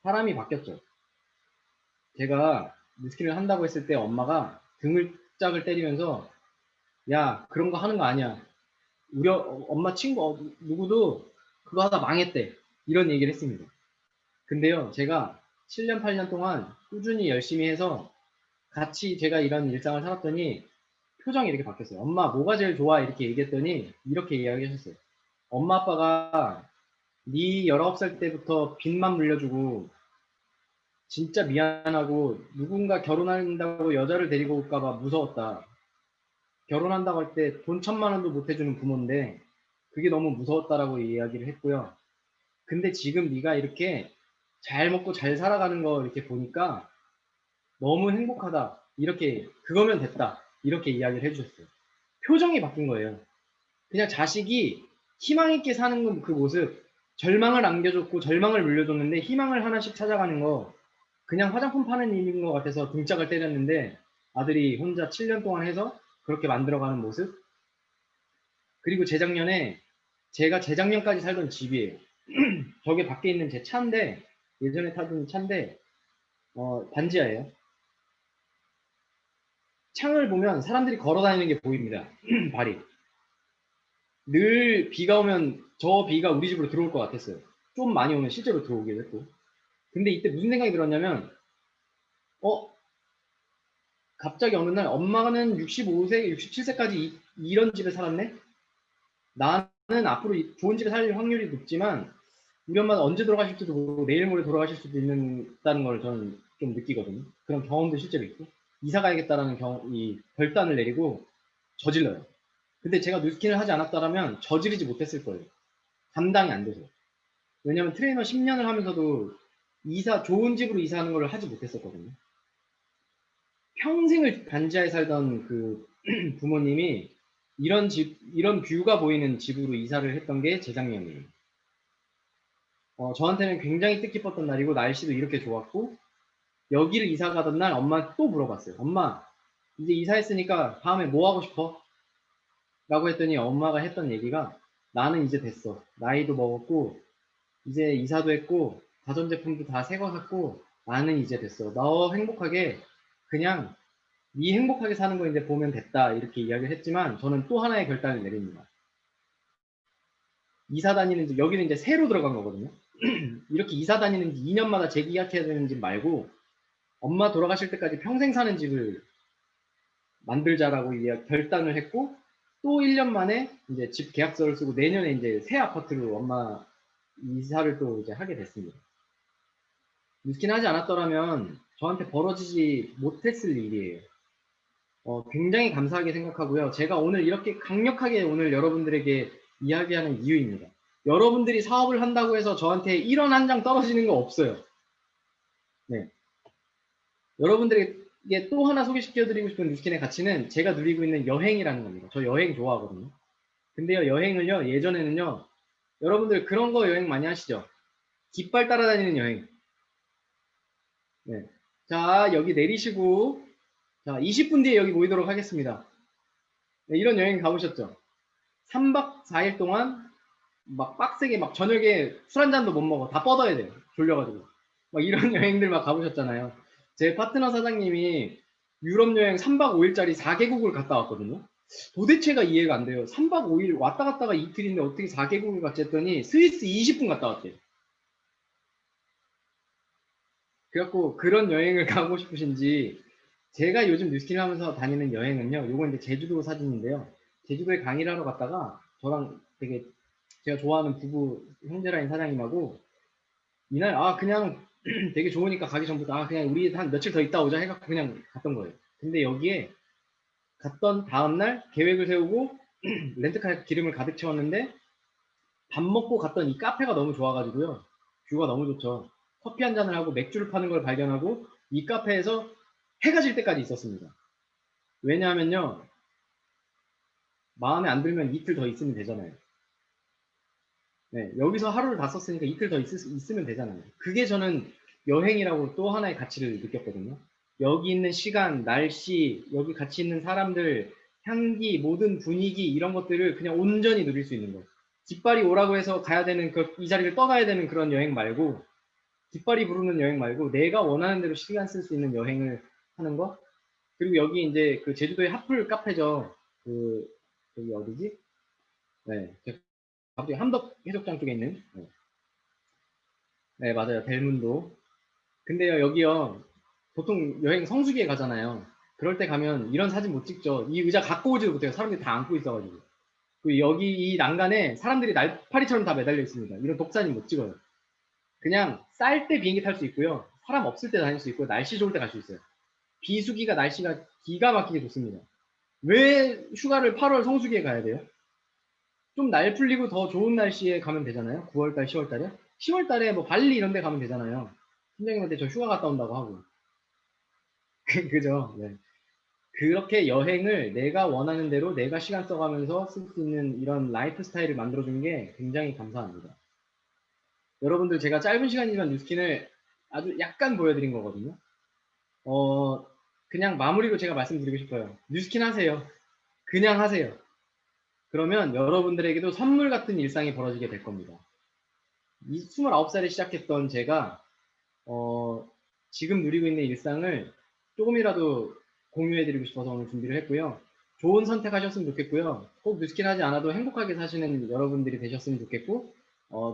사람이 바뀌었죠. 제가 뉴스킨을 한다고 했을 때 엄마가 등을 짝을 때리면서 야 그런 거 하는 거 아니야. 우리 엄마 친구 누구도 그거 하다 망했대. 이런 얘기를 했습니다. 근데요 제가 7년 8년 동안 꾸준히 열심히 해서 같이 제가 이런 일상을 살았더니 표정이 이렇게 바뀌었어요. 엄마 뭐가 제일 좋아? 이렇게 얘기했더니 이렇게 이야기하셨어요. 엄마 아빠가 네 19살 때부터 빚만 물려주고 진짜 미안하고 누군가 결혼한다고 여자를 데리고 올까봐 무서웠다. 결혼한다고 할 때 돈 1,000만 원도 못 해주는 부모인데 그게 너무 무서웠다라고 이야기를 했고요. 근데 지금 네가 이렇게 잘 먹고 잘 살아가는 거 이렇게 보니까 너무 행복하다. 이렇게 그거면 됐다. 이렇게 이야기를 해주셨어요. 표정이 바뀐 거예요. 그냥 자식이 희망 있게 사는 그 모습, 절망을 안겨줬고 절망을 물려줬는데 희망을 하나씩 찾아가는 거, 그냥 화장품 파는 일인 것 같아서 등짝을 때렸는데 아들이 혼자 7년 동안 해서 그렇게 만들어가는 모습. 그리고 재작년에 제가 재작년까지 살던 집이에요. 저게 밖에 있는 제 차인데, 예전에 타던 차인데 반지하예요. 창을 보면 사람들이 걸어 다니는 게 보입니다. 발이. 늘 비가 오면 저 비가 우리 집으로 들어올 것 같았어요. 좀 많이 오면 실제로 들어오기도 했고. 근데 이때 무슨 생각이 들었냐면, 갑자기 어느 날 엄마는 65세, 67세까지 이런 집에 살았네? 나는 앞으로 좋은 집에 살 확률이 높지만, 우리 엄마는 언제 돌아가실지도 모르고 내일 모레 돌아가실 수도 있다는 걸 저는 좀 느끼거든요. 그런 경험도 실제로 있고. 이사 가야겠다라는 이 결단을 내리고 저질러요. 근데 제가 뉴스킨을 하지 않았다면 저지르지 못했을 거예요. 감당이 안 돼서. 왜냐면 트레이너 10년을 하면서도 좋은 집으로 이사하는 걸 하지 못했었거든요. 평생을 반지하에 살던 그 부모님이 이런 뷰가 보이는 집으로 이사를 했던 게 재작년이에요. 저한테는 굉장히 뜻깊었던 날이고, 날씨도 이렇게 좋았고, 여기를 이사 가던 날 엄마 또 물어봤어요. 엄마, 이제 이사했으니까 다음에 뭐 하고 싶어? 라고 했더니 엄마가 했던 얘기가, 나는 이제 됐어. 나이도 먹었고, 이제 이사도 했고, 가전제품도 다 새 거 샀고, 나는 이제 됐어. 너 행복하게, 그냥 네 행복하게 사는 거 이제 보면 됐다. 이렇게 이야기를 했지만, 저는 또 하나의 결단을 내립니다. 이사 다니는 집, 여기는 이제 새로 들어간 거거든요. 이렇게 이사 다니는 집 2년마다 재계약해야 되는 집 말고, 엄마 돌아가실 때까지 평생 사는 집을 만들자라고 결단을 했고, 또 1년 만에 이제 집 계약서를 쓰고 내년에 이제 새 아파트로 엄마 이사를 또 이제 하게 됐습니다. 늦긴 하지 않았더라면 저한테 벌어지지 못했을 일이에요. 굉장히 감사하게 생각하고요. 제가 오늘 이렇게 강력하게 오늘 여러분들에게 이야기하는 이유입니다. 여러분들이 사업을 한다고 해서 저한테 1원 한 장 떨어지는 거 없어요. 네. 여러분들에게 또 하나 소개시켜드리고 싶은 뉴스킨의 가치는 제가 누리고 있는 여행이라는 겁니다. 저 여행 좋아하거든요. 근데요, 여행을요, 예전에는요, 여러분들 그런 거 여행 많이 하시죠? 깃발 따라다니는 여행. 네. 자, 여기 내리시고, 자, 20분 뒤에 여기 모이도록 하겠습니다. 네, 이런 여행 가보셨죠? 3박 4일 동안 막 빡세게 막 저녁에 술 한 잔도 못 먹어. 다 뻗어야 돼요. 졸려가지고. 막 이런 여행들 막 가보셨잖아요. 제 파트너 사장님이 유럽 여행 3박 5일짜리 4개국을 갔다 왔거든요. 도대체가 이해가 안 돼요. 3박 5일 왔다 갔다가 이틀인데 어떻게 4개국을 갔지 했더니 스위스 20분 갔다 왔대요. 그래갖고 그런 여행을 가고 싶으신지, 제가 요즘 뉴스킨 하면서 다니는 여행은요, 요거 이제 제주도 사진인데요. 제주도에 강의를 하러 갔다가 저랑 되게 제가 좋아하는 부부 형제라인 사장님하고 이날 그냥 되게 좋으니까 가기 전부터 그냥 우리 한 며칠 더 있다 오자 해갖고 그냥 갔던 거예요. 근데 여기에 갔던 다음날 계획을 세우고 렌트카에 기름을 가득 채웠는데 밥 먹고 갔던 이 카페가 너무 좋아가지고요. 뷰가 너무 좋죠. 커피 한 잔을 하고 맥주를 파는 걸 발견하고 이 카페에서 해가 질 때까지 있었습니다. 왜냐하면요, 마음에 안 들면 이틀 더 있으면 되잖아요. 네, 여기서 하루를 다 썼으니까 이틀 더 있으면 되잖아요. 그게 저는 여행이라고 또 하나의 가치를 느꼈거든요. 여기 있는 시간, 날씨, 여기 같이 있는 사람들, 향기, 모든 분위기 이런 것들을 그냥 온전히 누릴 수 있는 거. 깃발이 오라고 해서 가야 되는 이 자리를 떠나야 되는 그런 여행 말고, 깃발이 부르는 여행 말고 내가 원하는 대로 시간 쓸 수 있는 여행을 하는 거. 그리고 여기 이제 그 제주도의 핫플 카페죠. 여기 어디지? 네, 갑자기 함덕 해수욕장 쪽에 있는. 네. 네, 맞아요. 벨문도. 근데요, 여기요, 보통 여행 성수기에 가잖아요. 그럴 때 가면 이런 사진 못 찍죠. 이 의자 갖고 오지도 못해요. 사람들이 다 안고 있어가지고. 그리고 여기 이 난간에 사람들이 날파리처럼 다 매달려 있습니다. 이런 독사진 못 찍어요. 그냥 쌀 때 비행기 탈 수 있고요. 사람 없을 때 다닐 수 있고 날씨 좋을 때 갈 수 있어요. 비수기가 날씨가 기가 막히게 좋습니다. 왜 휴가를 8월 성수기에 가야 돼요? 좀 날 풀리고 더 좋은 날씨에 가면 되잖아요. 9월달, 10월달에. 10월달에 뭐 발리 이런 데 가면 되잖아요. 팀장님한테 저 휴가 갔다 온다고 하고. 그죠? 네. 그렇게 여행을 내가 원하는 대로 내가 시간 써가면서 쓸 수 있는 이런 라이프 스타일을 만들어준 게 굉장히 감사합니다. 여러분들 제가 짧은 시간이지만 뉴스킨을 아주 약간 보여드린 거거든요. 그냥 마무리로 제가 말씀드리고 싶어요. 뉴스킨 하세요. 그냥 하세요. 그러면 여러분들에게도 선물 같은 일상이 벌어지게 될 겁니다. 29살에 시작했던 제가 지금 누리고 있는 일상을 조금이라도 공유해드리고 싶어서 오늘 준비를 했고요. 좋은 선택하셨으면 좋겠고요. 꼭 뉴스킨 하지 않아도 행복하게 사시는 여러분들이 되셨으면 좋겠고,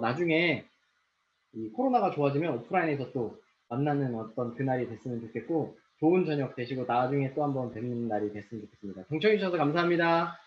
나중에 이 코로나가 좋아지면 오프라인에서 또 만나는 어떤 그날이 됐으면 좋겠고, 좋은 저녁 되시고 나중에 또 한번 뵙는 날이 됐으면 좋겠습니다. 경청해주셔서 감사합니다.